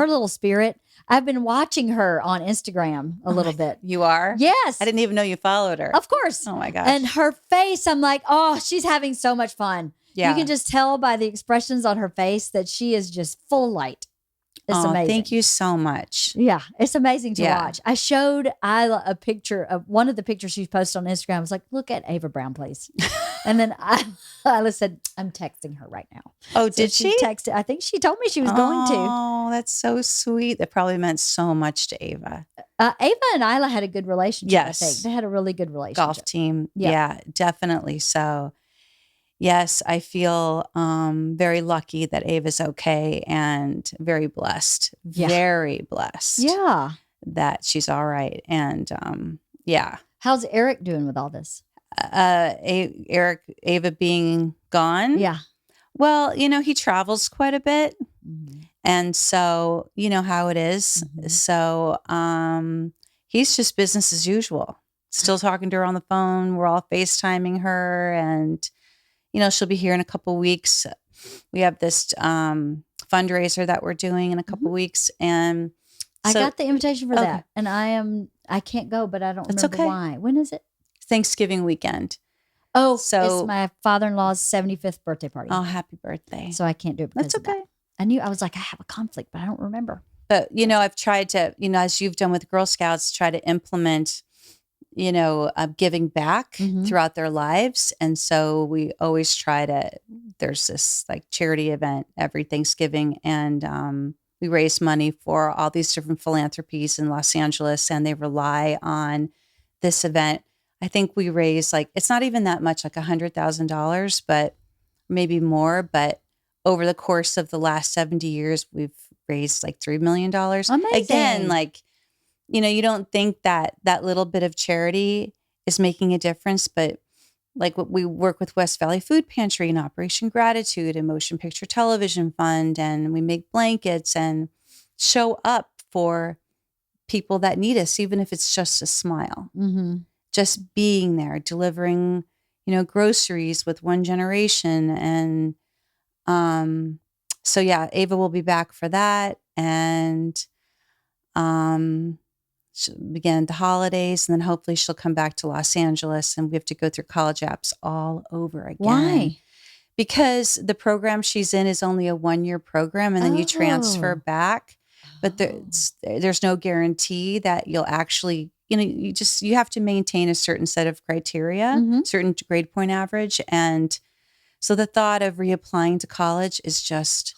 little spirit. I've been watching her on Instagram a little bit. You are? Yes. I didn't even know you followed her. Of course. Oh my gosh. And her face, I'm like, oh, she's having so much fun. Yeah. You can just tell by the expressions on her face that she is just full light. It's amazing. Thank you so much. Yeah, it's amazing to watch. I showed Isla a picture of one of the pictures she posted on Instagram. I was like, look at Ava Browne, please. And then Isla said, I'm texting her right now. Oh, did she? Texted. I think she told me she was going to. Oh, that's so sweet. That probably meant so much to Ava. Ava and Isla had a good relationship. Yes. I think they had a really good relationship. Golf team. Yeah, definitely. So, yes, I feel very lucky that Ava's okay and very blessed. Yeah. Very blessed. Yeah. That she's all right. And How's Eric doing with all this? Ava being gone. Yeah. Well, he travels quite a bit. And so, you know how it is. So he's just business as usual. Still talking to her on the phone. We're all FaceTiming her. And, she'll be here in a couple weeks. We have this fundraiser that we're doing in a couple weeks. And I got the invitation for that. And I can't go, but I don't remember why. When is it? Thanksgiving weekend. Oh, so it's my father-in-law's 75th birthday party. Oh, happy birthday. So I can't do it because that's okay. I was like, I have a conflict, but I don't remember. But, I've tried to, as you've done with Girl Scouts, try to implement, giving back throughout their lives. And so we always there's this like charity event every Thanksgiving. And we raise money for all these different philanthropies in Los Angeles. And they rely on this event. I think we raise it's not even that much, like $100,000, but maybe more. But over the course of the last 70 years, we've raised like $3 million. Amazing. Again, you don't think that little bit of charity is making a difference, but we work with West Valley Food Pantry and Operation Gratitude and Motion Picture Television Fund, and we make blankets and show up for people that need us, even if it's just a smile. Just being there, delivering, groceries with one generation. And so, yeah, Ava will be back for that. And she'll begin the holidays. And then hopefully she'll come back to Los Angeles and we have to go through college apps all over again. Why? Because the program she's in is only a 1-year program and then you transfer back. But there's no guarantee that you'll actually, you have to maintain a certain set of criteria, certain grade point average. And so the thought of reapplying to college is just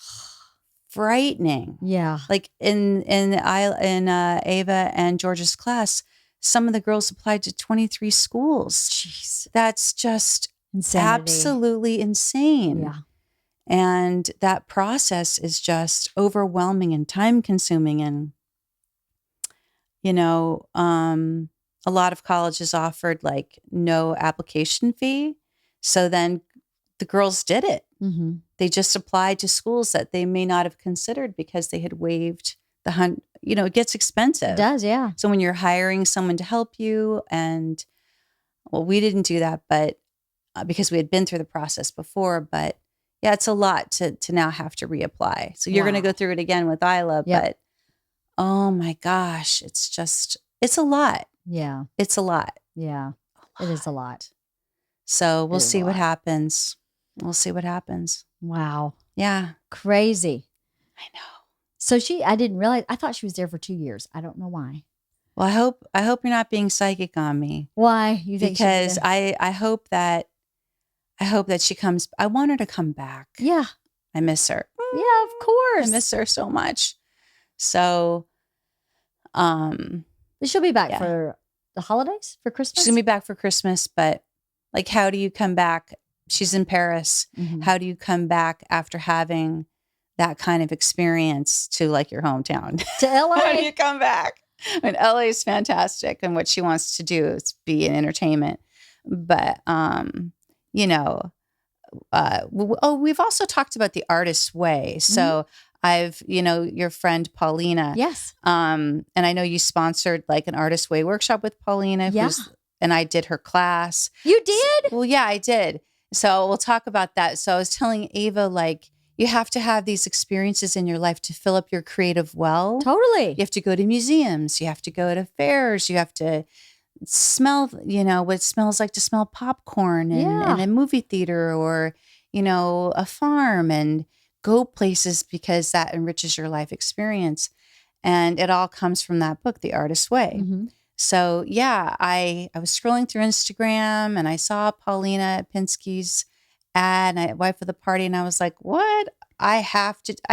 frightening. Yeah. Like in Ava and George's class, some of the girls applied to 23 schools. Jeez. That's just Insanity. Absolutely insane. Yeah. And that process is just overwhelming and time consuming. And, a lot of colleges offered no application fee. So then the girls did it. They just applied to schools that they may not have considered because they had waived the it gets expensive. It does, yeah. So when you're hiring someone to help you, and well, we didn't do that, but because we had been through the process before, but yeah, it's a lot to now have to reapply. So you're going to go through it again with Isla, but oh my gosh, it's a lot. Yeah. It's a lot. Yeah. It is a lot. So we'll see what happens. We'll see what happens. Wow. Yeah. Crazy. I know. So I didn't realize, I thought she was there for 2 years. I don't know why. Well, I hope you're not being psychic on me. Why? You think because I hope that she comes. I want her to come back. Yeah. I miss her. Yeah, of course. I miss her so much. So, she'll be back for the holidays, for Christmas. She's gonna be back for Christmas, but like, how do you come back? She's in Paris. Mm-hmm. How do you come back after having that kind of experience to like your hometown? To LA? How do you come back? I mean, LA is fantastic, and what she wants to do is be in entertainment. But, we've also talked about the artist's way. So I've, your friend Paulina. Yes. And I know you sponsored like an artist's way workshop with Paulina. Yeah. And I did her class. You did? Well, yeah, I did. So we'll talk about that. So I was telling Ava, like, you have to have these experiences in your life to fill up your creative well. Totally. You have to go to museums. You have to go to fairs. You have to smell, what it smells like to smell popcorn in a movie theater or, a farm, and go places because that enriches your life experience. And it all comes from that book, The Artist's Way. Mm-hmm. So yeah, I was scrolling through Instagram and I saw Paulina Pinsky's ad, and wife of the party, and I was like, what? I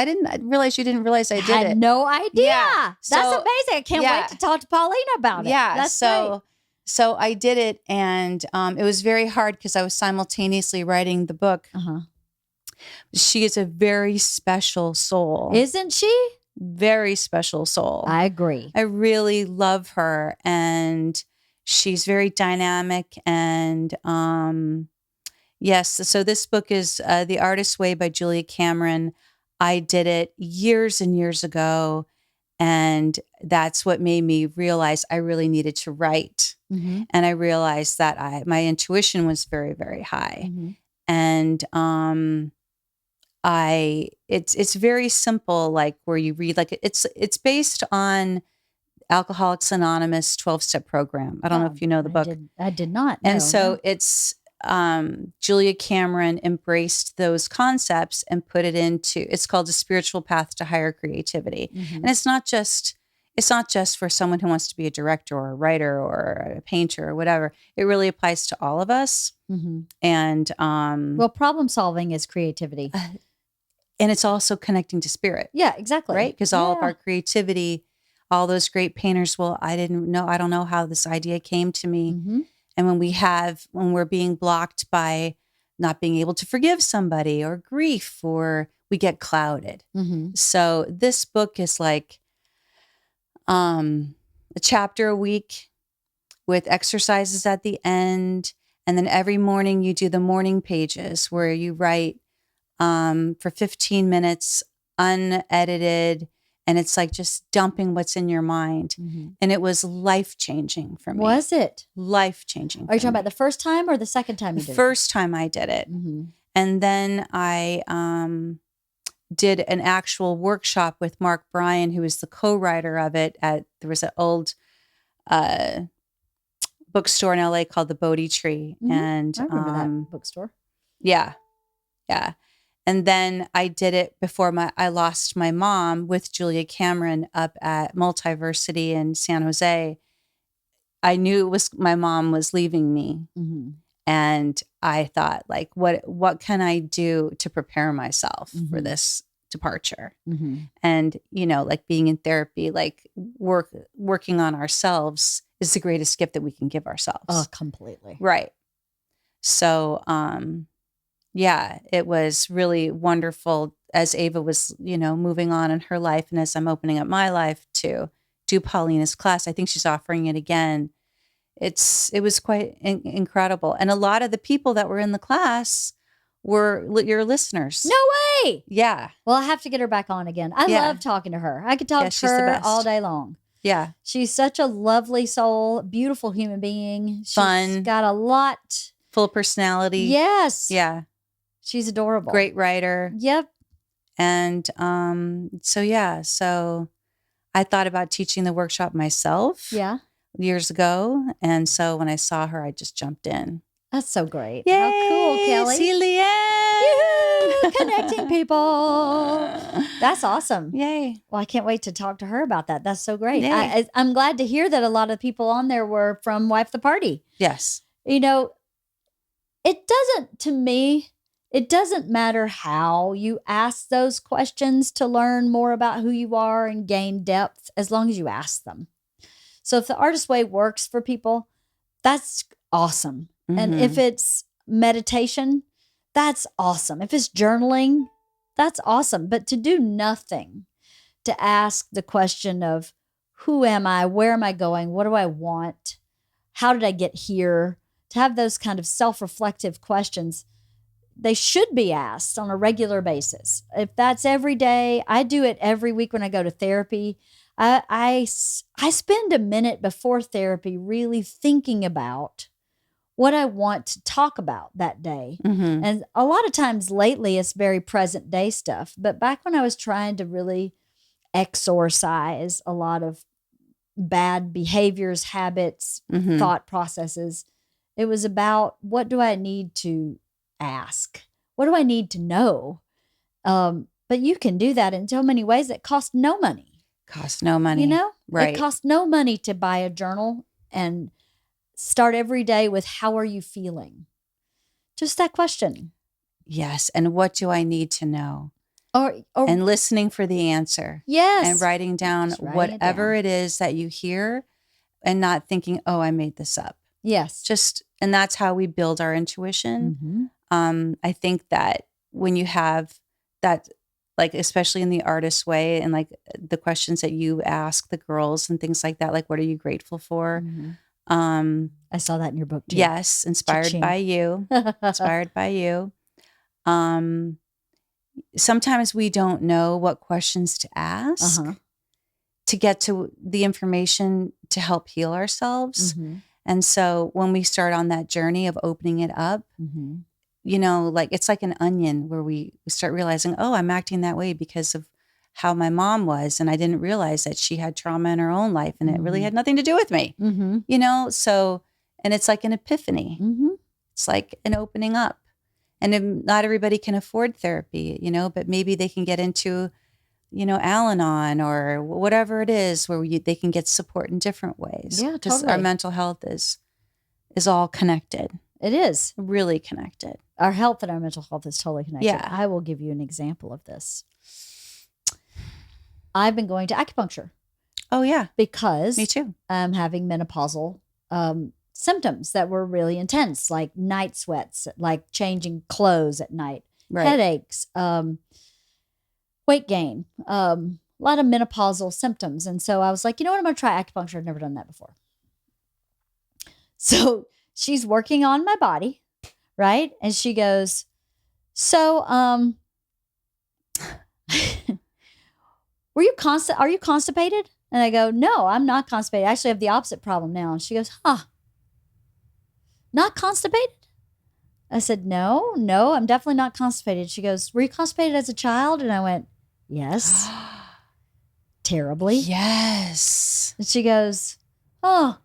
didn't realize you didn't realize I did it. I had no idea. Yeah. That's amazing. I can't wait to talk to Paulina about it. Yeah. That's great. So I did it, and it was very hard because I was simultaneously writing the book. Uh-huh. She is a very special soul. Isn't she? Very special soul. I agree. I really love her, and she's very dynamic. And yes, so this book is The Artist's Way by Julia Cameron. I did it years and years ago, and that's what made me realize I really needed to write. Mm-hmm. And I realized that my intuition was very, very high. Mm-hmm. And it's very simple, like where you read, like it's based on Alcoholics Anonymous 12-step program. I don't know if you know the book. I did not. And so it's Julia Cameron embraced those concepts and put it into, it's called A Spiritual Path to Higher Creativity. Mm-hmm. And it's not just for someone who wants to be a director or a writer or a painter or whatever. It really applies to all of us. Mm-hmm. And well, problem solving is creativity. And it's also connecting to spirit. Yeah, exactly. Right? Because all of our creativity, all those great painters, I don't know how this idea came to me. Mm-hmm. And when we're being blocked by not being able to forgive somebody or grief, or we get clouded. Mm-hmm. So this book is like a chapter a week with exercises at the end. And then every morning you do the morning pages where you write for 15 minutes, unedited. And it's like just dumping what's in your mind. Mm-hmm. And it was life-changing for me. Was it? Life-changing. Are you talking about the first time or the second time you did it? The first time I did it. Mm-hmm. And then I did an actual workshop with Mark Bryan, who was the co-writer of it. There was an old bookstore in LA called the Bodhi Tree. Mm-hmm. And I remember that bookstore. Yeah. Yeah. And then I did it before I lost my mom with Julia Cameron up at Multiversity in San Jose. I knew my mom was leaving me. Mm-hmm. And I thought, like, what can I do to prepare myself mm-hmm. for this departure? Mm-hmm. And, like being in therapy, like working on ourselves is the greatest gift that we can give ourselves. Oh, completely. Right. So, yeah, it was really wonderful as Ava was, moving on in her life, and as I'm opening up my life to do Paulina's class. I think she's offering it again. It was quite incredible. And a lot of the people that were in the class were your listeners. No way. Yeah. Well, I have to get her back on again. I love talking to her. I could talk to she's the her best. all day long. Yeah. She's such a lovely soul, beautiful human being. She's Fun. got a lot. Full personality. Yes. Yeah. She's adorable. Great writer. Yep. And so I thought about teaching the workshop myself years ago. And so when I saw her, I just jumped in. That's so great. Yay, how cool, Kelly. See Leanne. Yoo-hoo, connecting people. That's awesome. Yay. Well, I can't wait to talk to her about that. That's so great. Yay. I'm glad to hear that a lot of people on there were from Wife the Party. Yes. You know, to me, it doesn't matter how you ask those questions to learn more about who you are and gain depth, as long as you ask them. So if the Artist Way works for people, that's awesome. Mm-hmm. And if it's meditation, that's awesome. If it's journaling, that's awesome. But to do nothing, to ask the question of who am I? Where am I going? What do I want? How did I get here? To have those kind of self-reflective questions, they should be asked on a regular basis. If that's every day, I do it every week when I go to therapy. I spend a minute before therapy really thinking about what I want to talk about that day. Mm-hmm. And a lot of times lately, it's very present day stuff. But back when I was trying to really exorcise a lot of bad behaviors, habits, thought processes, it was about, what do I need to ask? What do I need to know? But you can do that in so many ways that cost no money. Cost no money. You know? Right. It costs no money to buy a journal and start every day with, how are you feeling? Just that question. Yes. And what do I need to know? And listening for the answer. Yes. And writing down whatever it is that you hear, and not thinking, oh, I made this up. Yes. And that's how we build our intuition. Mm-hmm. I think that when you have that, like, especially in the Artist Way, and like the questions that you ask the girls and things like that, like, what are you grateful for? Mm-hmm. I saw that in your book too. Yes. Inspired by you. Inspired by you. Sometimes we don't know what questions to ask to get to the information to help heal ourselves. Mm-hmm. And so when we start on that journey of opening it up, you know, like, it's like an onion where we start realizing, oh, I'm acting that way because of how my mom was. And I didn't realize that she had trauma in her own life, and it really had nothing to do with me, you know? So, and it's like an epiphany. It's like an opening up. And not everybody can afford therapy, you know, but maybe they can get into, you know, Al-Anon or whatever it is, where they can get support in different ways. Yeah, because totally. our mental health is all connected. It is. Really connected. Our health and our mental health is totally connected. Yeah. I will give you an example of this. I've been going to acupuncture. Oh, yeah. Because me too. I'm having menopausal symptoms that were really intense, like night sweats, like changing clothes at night, headaches, weight gain, a lot of menopausal symptoms. And so I was like, you know what? I'm going to try acupuncture. I've never done that before. So she's working on my body, right? And she goes, so, are you constipated? And I go, no, I'm not constipated. I actually have the opposite problem now. And she goes, not constipated? I said, no, I'm definitely not constipated. She goes, were you constipated as a child? And I went, yes. Terribly. Yes. And she goes, oh,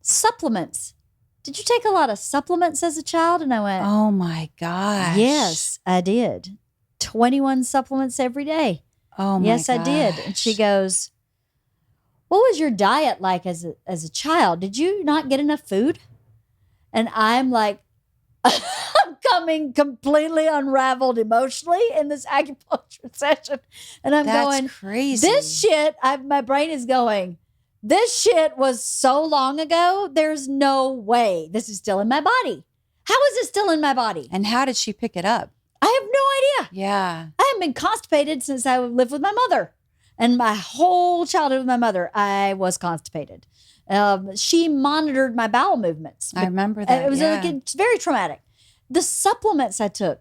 supplements. Did you take a lot of supplements as a child? And I went, oh my gosh. Yes, I did. 21 supplements every day. Oh my yes, gosh. I did. And she goes, what was your diet like as a child? Did you not get enough food? And I'm like, I'm coming completely unraveled emotionally in this acupuncture session. And I'm going, crazy. This shit, my brain is going, this shit was so long ago. There's no way this is still in my body. How is it still in my body? And how did she pick it up? I have no idea. Yeah. I haven't been constipated since I lived with my mother. And my whole childhood with my mother, I was constipated. She monitored my bowel movements. I remember that. It was it's very traumatic. the supplements I took,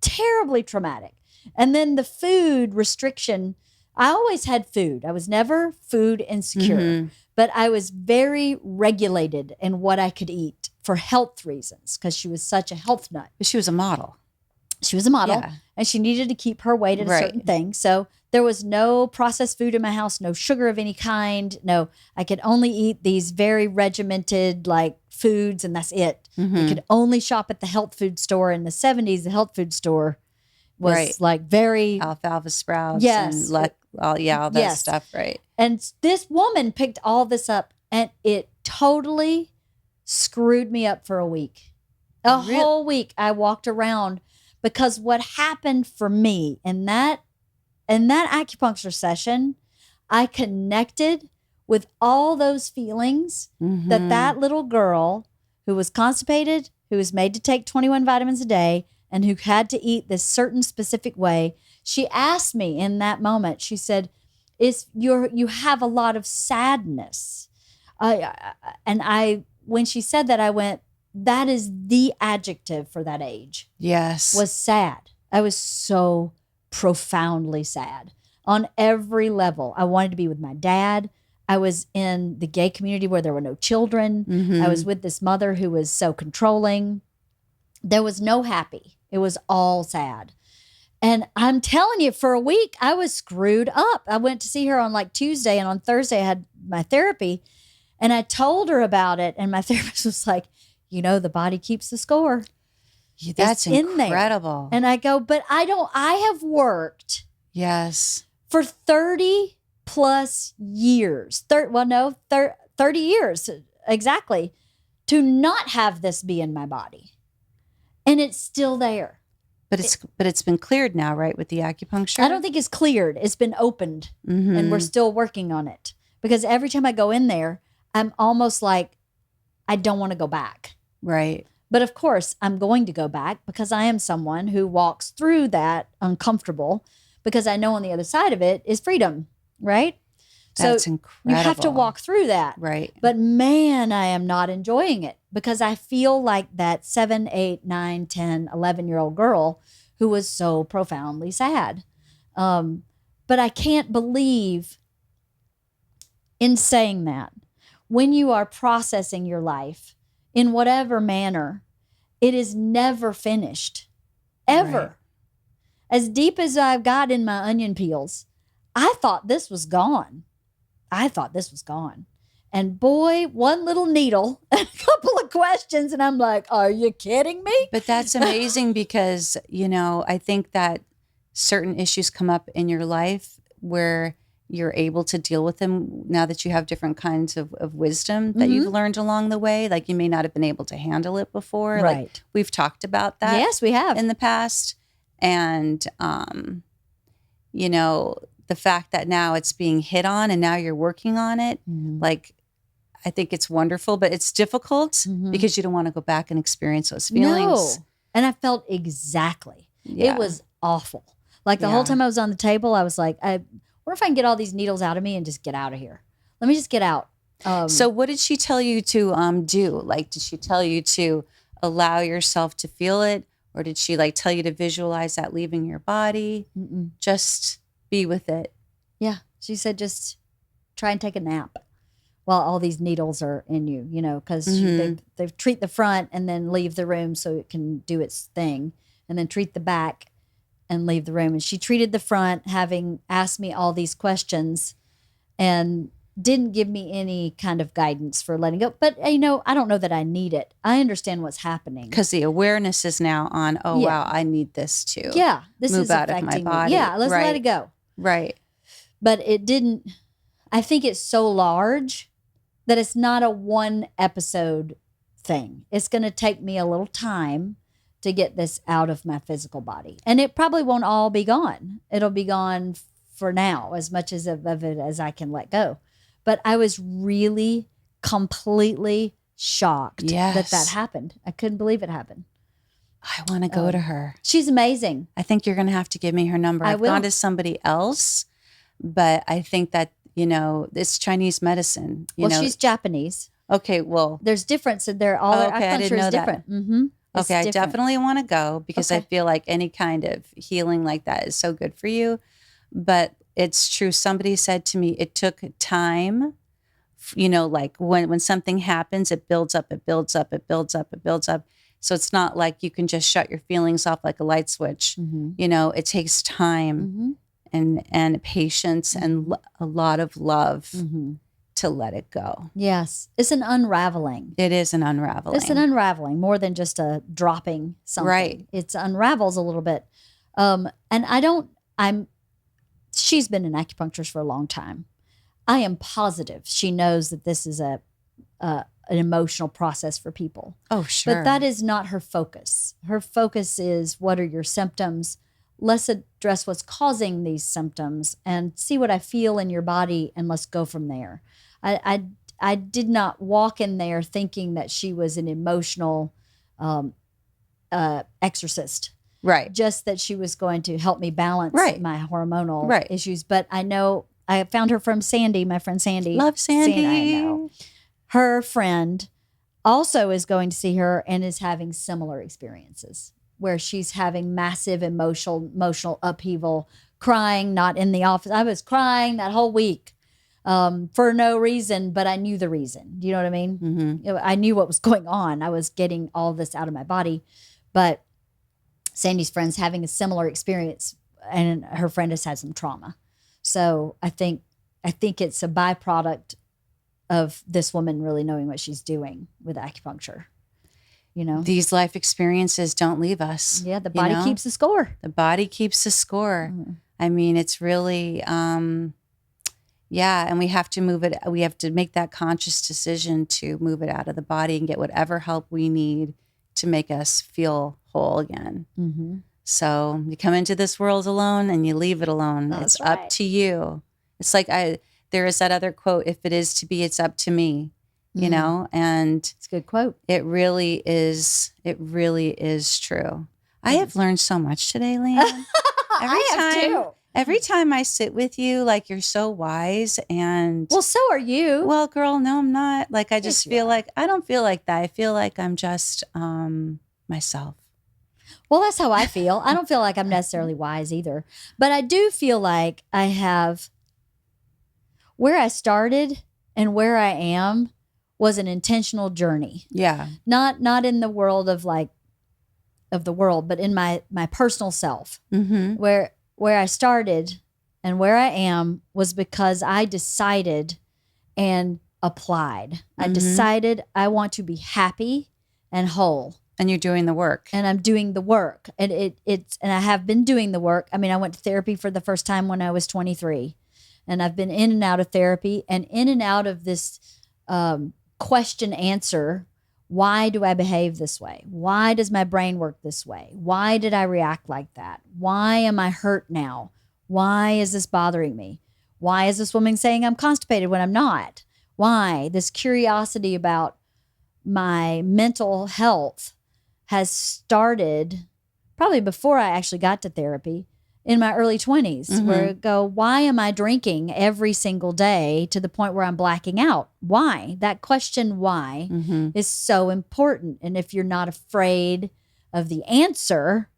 terribly traumatic. And then the food restriction, I always had food. I was never food insecure, but I was very regulated in what I could eat for health reasons because she was such a health nut. But she was a model. She was a model and she needed to keep her weight at a certain thing. So there was no processed food in my house, no sugar of any kind. No, I could only eat these very regimented like foods and that's it. You could only shop at the health food store. In the 70s, the health food store was like very alfalfa sprouts and all that stuff, right? And this woman picked all this up and it totally screwed me up for a week. A whole week I walked around because what happened for me in that acupuncture session, I connected with all those feelings that little girl who was constipated, who was made to take 21 vitamins a day, and who had to eat this certain specific way. She asked me in that moment, she said, you have a lot of sadness. When she said that, I went, that is the adjective for that age. Yes. Was sad. I was so profoundly sad on every level. I wanted to be with my dad. I was in the gay community where there were no children. I was with this mother who was so controlling. There was no happy. It was all sad. And I'm telling you, for a week, I was screwed up. I went to see her on like Tuesday, and on Thursday I had my therapy. And I told her about it. And my therapist was like, the body keeps the score. That's incredible. And I go, but I have worked. Yes. For 30 plus years, 30 years exactly, to not have this be in my body. And it's still there. But it's been cleared now, right, with the acupuncture? I don't think it's cleared. It's been opened and we're still working on it. Because every time I go in there, I'm almost like, I don't want to go back. Right. But of course, I'm going to go back because I am someone who walks through that uncomfortable because I know on the other side of it is freedom, right? That's incredible. You have to walk through that. Right. But man, I am not enjoying it because I feel like that 7, 8, 9, 10, 11-year-old girl who was so profoundly sad. But I can't believe in saying that when you are processing your life in whatever manner, it is never finished, ever. Right. As deep as I've got in my onion peels, I thought this was gone. And boy, one little needle and a couple of questions, and I'm like, are you kidding me? But that's amazing because, I think that certain issues come up in your life where you're able to deal with them now that you have different kinds of wisdom that you've learned along the way. Like you may not have been able to handle it before. Right. Like we've talked about that. Yes, we have. In the past. And, the fact that now it's being hit on and now you're working on it, like, I think it's wonderful, but it's difficult because you don't want to go back and experience those feelings. No. And I felt exactly. Yeah. It was awful. Like the whole time I was on the table, I was like, what if I can get all these needles out of me and just get out of here? Let me just get out. So what did she tell you to do? Like, did she tell you to allow yourself to feel it? Or did she tell you to visualize that leaving your body? Just be with it. Yeah. She said, just try and take a nap while all these needles are in you, because they treat the front and then leave the room so it can do its thing, and then treat the back and leave the room. And she treated the front, having asked me all these questions and didn't give me any kind of guidance for letting go. But, I don't know that I need it. I understand what's happening. Because the awareness is now on, wow, I need this too. Yeah. This move is out affecting of my body. Me. Yeah, let's let it go. Right. But it didn't, I think it's so large that it's not a one episode thing. It's going to take me a little time to get this out of my physical body. And it probably won't all be gone. It'll be gone for now, as much of it as I can let go. But I was really completely shocked that happened. I couldn't believe it happened. I want to go to her. She's amazing. I think you're going to have to give me her number. I've gone to somebody else, but I think that, it's Chinese medicine. She's Japanese. Okay, well. There's difference in there. All acupuncture is different. It's Okay, I different. definitely want to go because I Okay. feel like any kind of healing like that is so good for you. But it's true. Somebody said to me, it took time. Like when something happens, it builds up, it builds up, it builds up, it builds up. So it's not like you can just shut your feelings off like a light switch. It takes time and patience and a lot of love to let it go. Yes. It's an unraveling. It is an unraveling. It's an unraveling more than just a dropping something. Right. It's unravels a little bit. She's been an acupuncturist for a long time. I am positive she knows that this is an emotional process for people. Oh, sure. But that is not her focus. Her focus is, what are your symptoms? Let's address what's causing these symptoms and see what I feel in your body, and let's go from there. I did not walk in there thinking that she was an emotional exorcist. Right. Just that she was going to help me balance my hormonal issues. But I know I found her from Sandy, my friend Sandy. Love Sandy. I know. Her friend also is going to see her and is having similar experiences where she's having massive emotional upheaval, crying, not in the office. I was crying that whole week for no reason, but I knew the reason. Do you know what I mean? Mm-hmm. I knew what was going on. I was getting all this out of my body. But Sandy's friend's having a similar experience, and her friend has had some trauma. So I think it's a byproduct of this woman really knowing what she's doing with acupuncture. These life experiences don't leave us. Yeah, the body keeps the score. The body keeps the score. Mm-hmm. I mean, it's really, and we have to move it. We have to make that conscious decision to move it out of the body and get whatever help we need to make us feel whole again. Mm-hmm. So you come into this world alone and you leave it alone. That's it's right. up to you. It's like there is that other quote, if it is to be, it's up to me, and it's a good quote. It really is true. I have learned so much today, Leanne. Every time I sit with you, like, you're so wise and... Well, so are you. Well, girl, no, I'm not. Like, I just feel like, I don't feel like that. I feel like I'm just myself. Well, that's how I feel. I don't feel like I'm necessarily wise either. But I do feel like I have... Where I started and where I am was an intentional journey. Yeah. Not in the world of the world, but in my personal self. Mm-hmm. Where I started and where I am was because I decided and applied. Mm-hmm. I decided I want to be happy and whole. And you're doing the work. And I'm doing the work. And and I have been doing the work. I mean, I went to therapy for the first time when I was 23. And I've been in and out of therapy and in and out of this question answer. Why do I behave this way? Why does my brain work this way? Why did I react like that? Why am I hurt now? Why is this bothering me? Why is this woman saying I'm constipated when I'm not? Why? This curiosity about my mental health has started probably before I actually got to therapy. In my early 20s, mm-hmm. where I go, why am I drinking every single day to the point where I'm blacking out? Why? That question, why, mm-hmm. is so important. And if you're not afraid of the answer,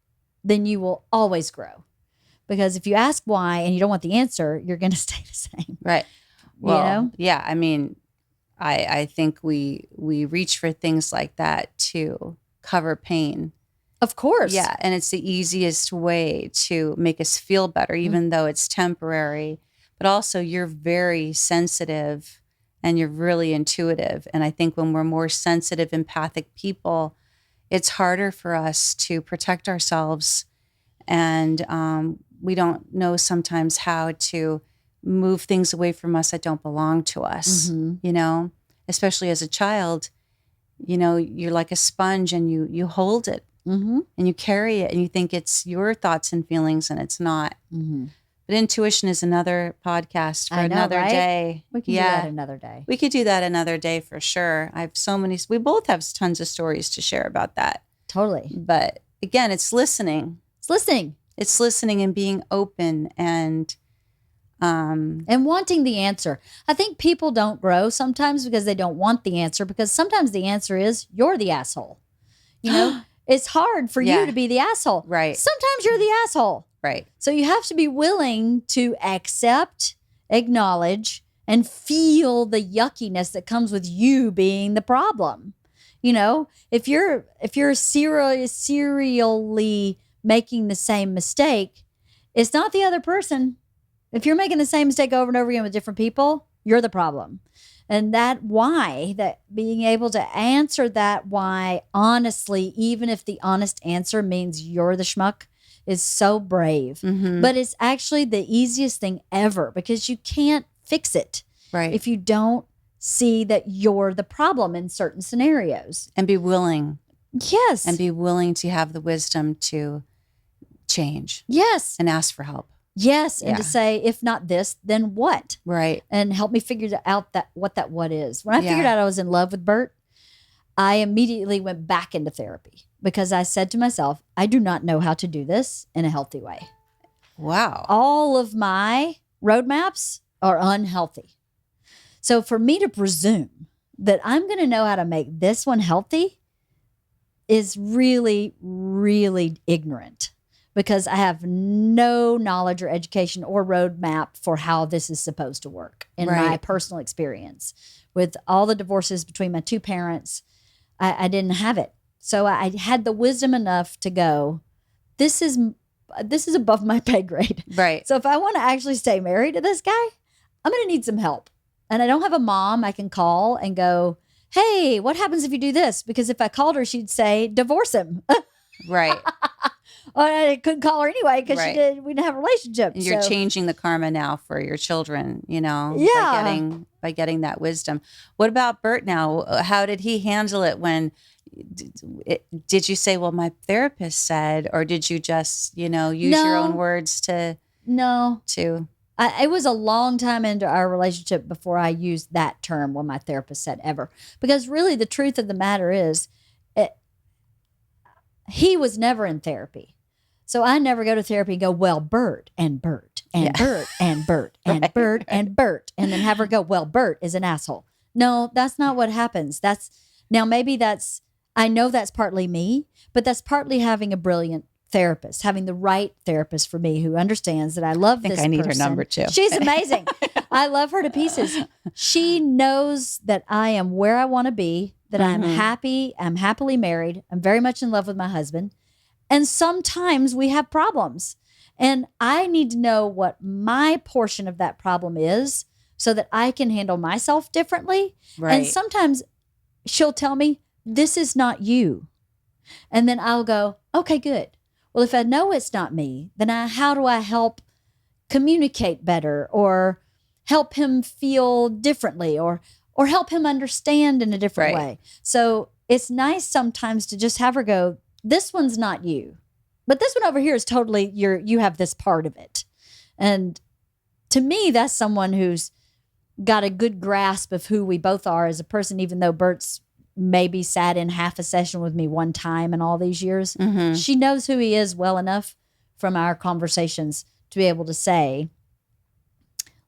then you will always grow. Because if you ask why and you don't want the answer, you're going to stay the same. Right. Well, yeah. I mean, I think we reach for things like that to cover pain. Of course. Yeah. And it's the easiest way to make us feel better, even mm-hmm. though it's temporary. But also, you're very sensitive and you're really intuitive. And I think when we're more sensitive, empathic people, it's harder for us to protect ourselves. And we don't know sometimes how to move things away from us that don't belong to us, mm-hmm. Especially as a child, you're like a sponge and you hold it. Mm-hmm. And you carry it and you think it's your thoughts and feelings, and it's not. Mm-hmm. But intuition is another podcast for another day. We can do that another day. We could do that another day for sure. I have we both have tons of stories to share about that. Totally. But again, it's listening. It's listening and being open and wanting the answer. I think people don't grow sometimes because they don't want the answer, because sometimes the answer is you're the asshole. it's hard for you Yeah. to be the asshole. Right. Sometimes you're the asshole. Right. So you have to be willing to accept, acknowledge, and feel the yuckiness that comes with you being the problem. You know, if you're serially making the same mistake, it's not the other person. If you're making the same mistake over and over again with different people, you're the problem. And that why, that being able to answer that why honestly, even if the honest answer means you're the schmuck, is so brave. Mm-hmm. But it's actually the easiest thing ever because you can't fix it Right. if you don't see that you're the problem in certain scenarios. And be willing. Yes. And be willing to have the wisdom to change. Yes. And ask for help. Yes. And Yeah. to say, if not this, then what? Right. And help me figure out what is. When I Yeah. figured out I was in love with Bert, I immediately went back into therapy because I said to myself, I do not know how to do this in a healthy way. Wow. All of my roadmaps are unhealthy. So for me to presume that I'm going to know how to make this one healthy is really, really ignorant because I have no knowledge or education or roadmap for how this is supposed to work in my Right. personal experience. With all the divorces between my two parents, I didn't have it. So I had the wisdom enough to go, this is above my pay grade. Right. So if I want to actually stay married to this guy, I'm going to need some help. And I don't have a mom I can call and go, hey, what happens if you do this? Because if I called her, she'd say, divorce him. Right. Or I couldn't call her anyway because Right. we didn't have a relationship. And you're So- changing the karma now for your children, you know, Yeah. by getting that wisdom. What about Bert now? How did he handle it when did you say, well, my therapist said, or did you just, use your No. own words to No, to it was a long time into our relationship before I used that term when my therapist said ever. Because really the truth of the matter is he was never in therapy. So I never go to therapy and go, well, Bert and Bert and Yeah. Bert and Bert and Right, Bert and Bert. And then have her go, well, Bert is an asshole. No, that's not what happens. I know that's partly me, but that's partly having a brilliant therapist, having the right therapist for me who understands that I love think this I need her person. number too. She's amazing. I love her to pieces. She knows that I am where I want to be, that I'm Mhm. happy, I'm happily married, I'm very much in love with my husband. And sometimes we have problems. And I need to know what my portion of that problem is so that I can handle myself differently. Right. And sometimes she'll tell me, this is not you. And then I'll go, okay, good. Well, if I know it's not me, then how do I help communicate better or help him feel differently or help him understand in a different Right. way? So it's nice sometimes to just have her go, this one's not you, but this one over here is totally you have this part of it. And to me, that's someone who's got a good grasp of who we both are as a person, even though Bert's maybe sat in half a session with me one time in all these years. Mhm. She knows who he is well enough from our conversations to be able to say,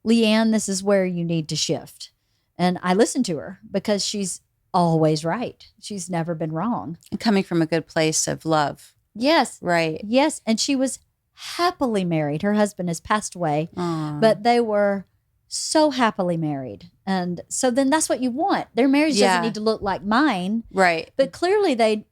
Leanne, this is where you need to shift. And I listen to her because she's always right. She's never been wrong. And coming from a good place of love. Yes. Right. Yes. And she was happily married. Her husband has passed away, Aw. but they were so happily married. And so then that's what you want. Their marriage Yeah. doesn't need to look like mine, Right. but clearly they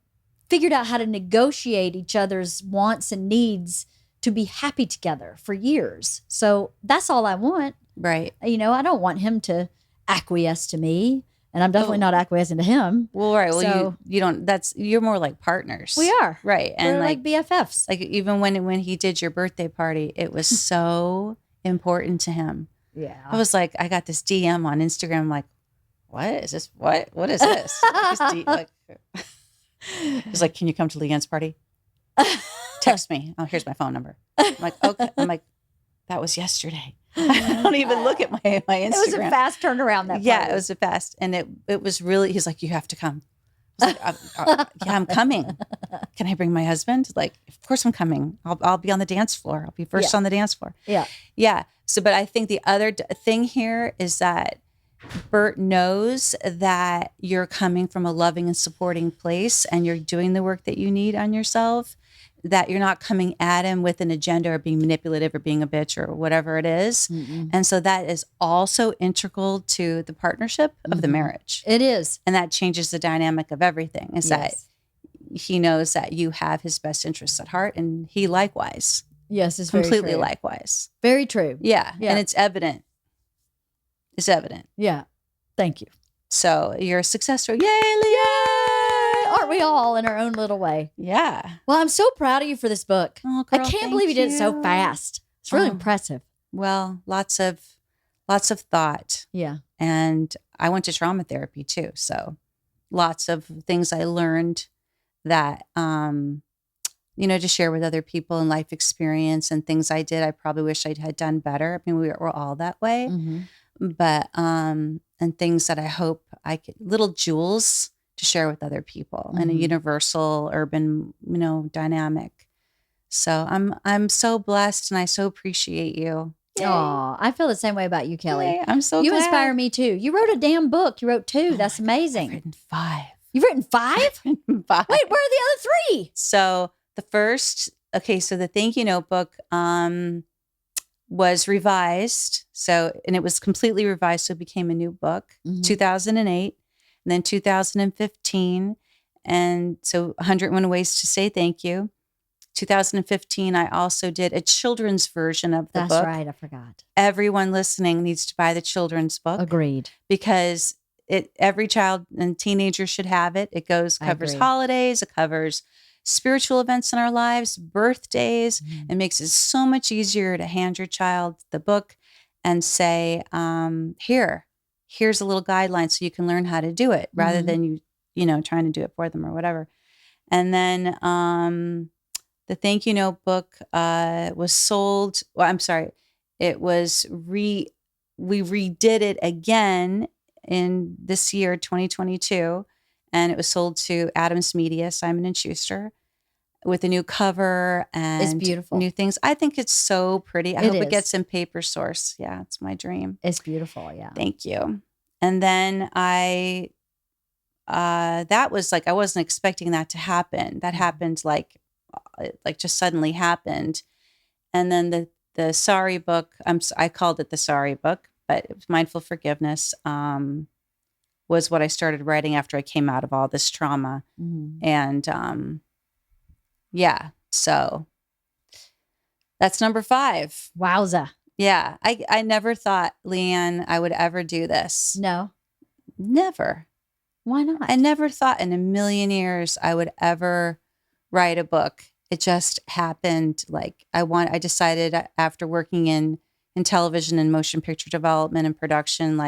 figured out how to negotiate each other's wants and needs to be happy together for years. So that's all I want. Right. I don't want him to acquiesce to me, and I'm definitely Oh. not acquiescing to him. Well, right. Well, So- you don't. You're more like partners. We are. Right. And We're like BFFs. like even when he did your birthday party, it was so important to him. Yeah. I was like, I got this DM on Instagram. I'm like, what is this? What is this? He's like, can you come to Leanne's party? Text me. Oh, here's my phone number. I'm like, okay. I'm like, that was yesterday. I don't even look at my Instagram. It was a fast turnaround. That Yeah, party. it was a fast, and it was really. He's like, you have to come. I was like, yeah, I'm coming. Can I bring my husband? Like, of course I'm coming. I'll be on the dance floor. I'll be first Yeah. on the dance floor. Yeah. Yeah. So, but I think the other thing here is that Bert knows that you're coming from a loving and supporting place and you're doing the work that you need on yourself, that you're not coming at him with an agenda or being manipulative or being a bitch or whatever it is. Mm-mm. And so that is also integral to the partnership of the marriage. It is. And that changes the dynamic of everything, is that Yes. he knows that you have his best interests at heart, and he likewise. Yes, it's Completely very true. likewise. Very true. Yeah. Yeah. And it's evident. It's evident. Yeah. Thank you. So you're a success story. Yay, Leah! Aren't we all in our own little way? Yeah. Well, I'm so proud of you for this book. Oh, I girl, can't thank believe you did it so you. fast. It's really Oh. impressive. Well, lots of thought. Yeah. And I went to trauma therapy too. So lots of things I learned that, to share with other people and life experience and things I did. I probably wish I had done better. I mean, we're all that way, but, and things that I hope I could, little jewels to share with other people in a universal urban, dynamic. So I'm so blessed and I so appreciate you. Oh, I feel the same way about you, Kelly. Yay, I'm so You glad. inspire me too. You wrote a damn book. You wrote 2. That's amazing. I've written 5. You've written 5? Wait, Wait, where are the other 3? So the first, so the thank you notebook was revised. And it was completely revised. So it became a new book, 2008, and then 2015. And so 101 Ways to Say Thank You. 2015, I also did a children's version of the book. That's right. I forgot. Everyone listening needs to buy the children's book. Agreed. Because every child and teenager should have it. It covers holidays. It covers spiritual events in our lives, birthdays. It makes it so much easier to hand your child the book and say, here's a little guideline so you can learn how to do it, rather than you trying to do it for them or whatever. And then the thank you notebook was sold. Well, I'm sorry. It was we redid it again in this year, 2022. And it was sold to Adams Media, Simon & Schuster, with a new cover and It's beautiful. New things. I think it's so pretty. I hope is. it gets in paper source. Yeah, it's my dream. It's beautiful. Yeah. Thank you. And then that was I wasn't expecting that to happen. That happened just suddenly happened. And then the sorry book, I called it the sorry book, but it was Mindful Forgiveness, was what I started writing after I came out of all this trauma. And so that's number 5. Wowza. Yeah. I never thought, Leanne, I would ever do this. No. Never. Why not? I never thought in a million years I would ever write a book. It just happened. I decided after working in television and motion picture development and production,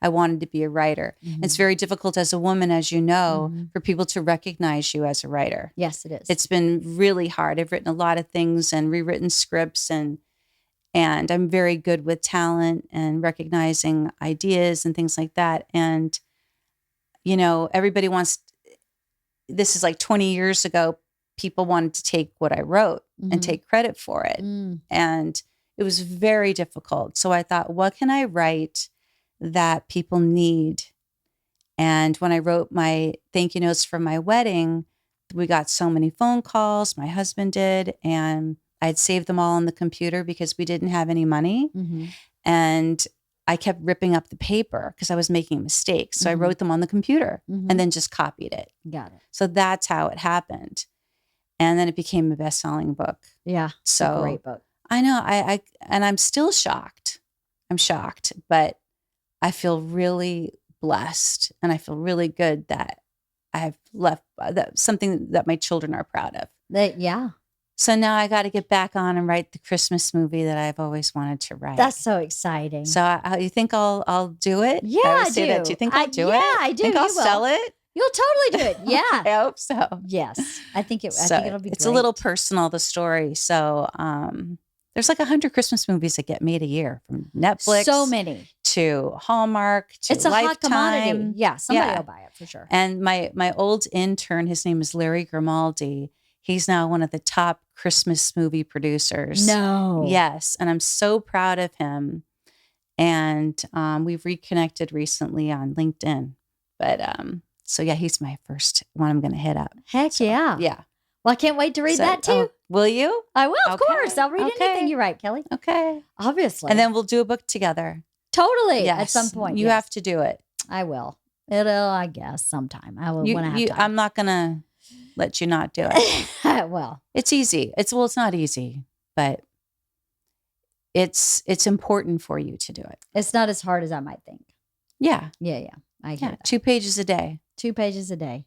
I wanted to be a writer. It's very difficult as a woman, as you know, for people to recognize you as a writer. Yes, it is. It's been really hard. I've written a lot of things and rewritten scripts, and I'm very good with talent and recognizing ideas and things like that. And, everybody wants, this is 20 years ago, people wanted to take what I wrote and take credit for it. And it was very difficult. So I thought, what can I write that people need? And when I wrote my thank you notes for my wedding, we got so many phone calls, my husband did, and I'd saved them all on the computer because we didn't have any money. And I kept ripping up the paper because I was making mistakes. So I wrote them on the computer and then just copied it. Got it. So that's how it happened. And then it became a best-selling book. Yeah. So It's a great book. I know. And I'm still shocked. I'm shocked, but I feel really blessed, and I feel really good that I've left something that my children are proud of. Yeah. So now I got to get back on and write the Christmas movie that I've always wanted to write. That's so exciting. So you think I'll do it? Yeah, I do. say that. Do you think I'll do it? Yeah, I do. Think I'll You will. sell it? You'll totally do it. Yeah. I hope so. Yes. I think it'll be It's great. a little personal, the story. So there's 100 Christmas movies that get made a year, from Netflix. So many. To Hallmark, to It's a Lifetime. hot commodity. Yeah. Somebody will buy it for sure. And my old intern, his name is Larry Grimaldi. He's now one of the top Christmas movie producers. No. Yes. And I'm so proud of him. And we've reconnected recently on LinkedIn. But so yeah, he's my first one I'm going to hit up. Heck So, yeah. Yeah. Well, I can't wait to read that too. Oh, will you? I will, of Okay. course. I'll read anything you write, Kelly. Okay. Obviously. And then we'll do a book together. Totally. Yes. At some point. You have to do it. I will. I guess, sometime. I will when I have time. I'm not going to let you not do it. Well. It's easy. It's not easy, but it's important for you to do it. It's not as hard as I might think. Yeah. Yeah. I get it. 2 pages a day. 2 pages a day.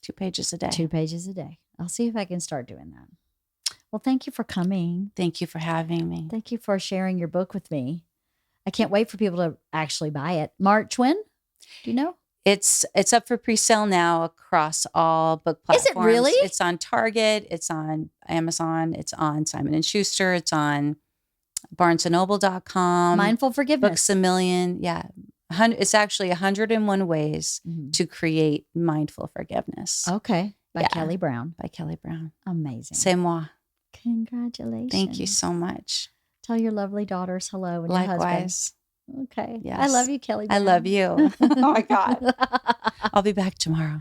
2 pages a day. 2 pages a day. I'll see if I can start doing that. Well, thank you for coming. Thank you for having me. Thank you for sharing your book with me. I can't wait for people to actually buy it. March when? Do you know? It's up for pre-sale now across all book platforms. Is it really? It's on Target. It's on Amazon. It's on Simon & Schuster. It's on BarnesandNoble.com. Mindful Forgiveness. Books A Million. Yeah. It's actually 101 ways to create mindful forgiveness. Okay. By Kelly Browne. By Kelly Browne. Amazing. C'est moi. Congratulations. Thank you so much. Tell your lovely daughters hello and your husband. Likewise. Okay. Yes. I love you, Kelly Browne. I love you. Oh my God. I'll be back tomorrow.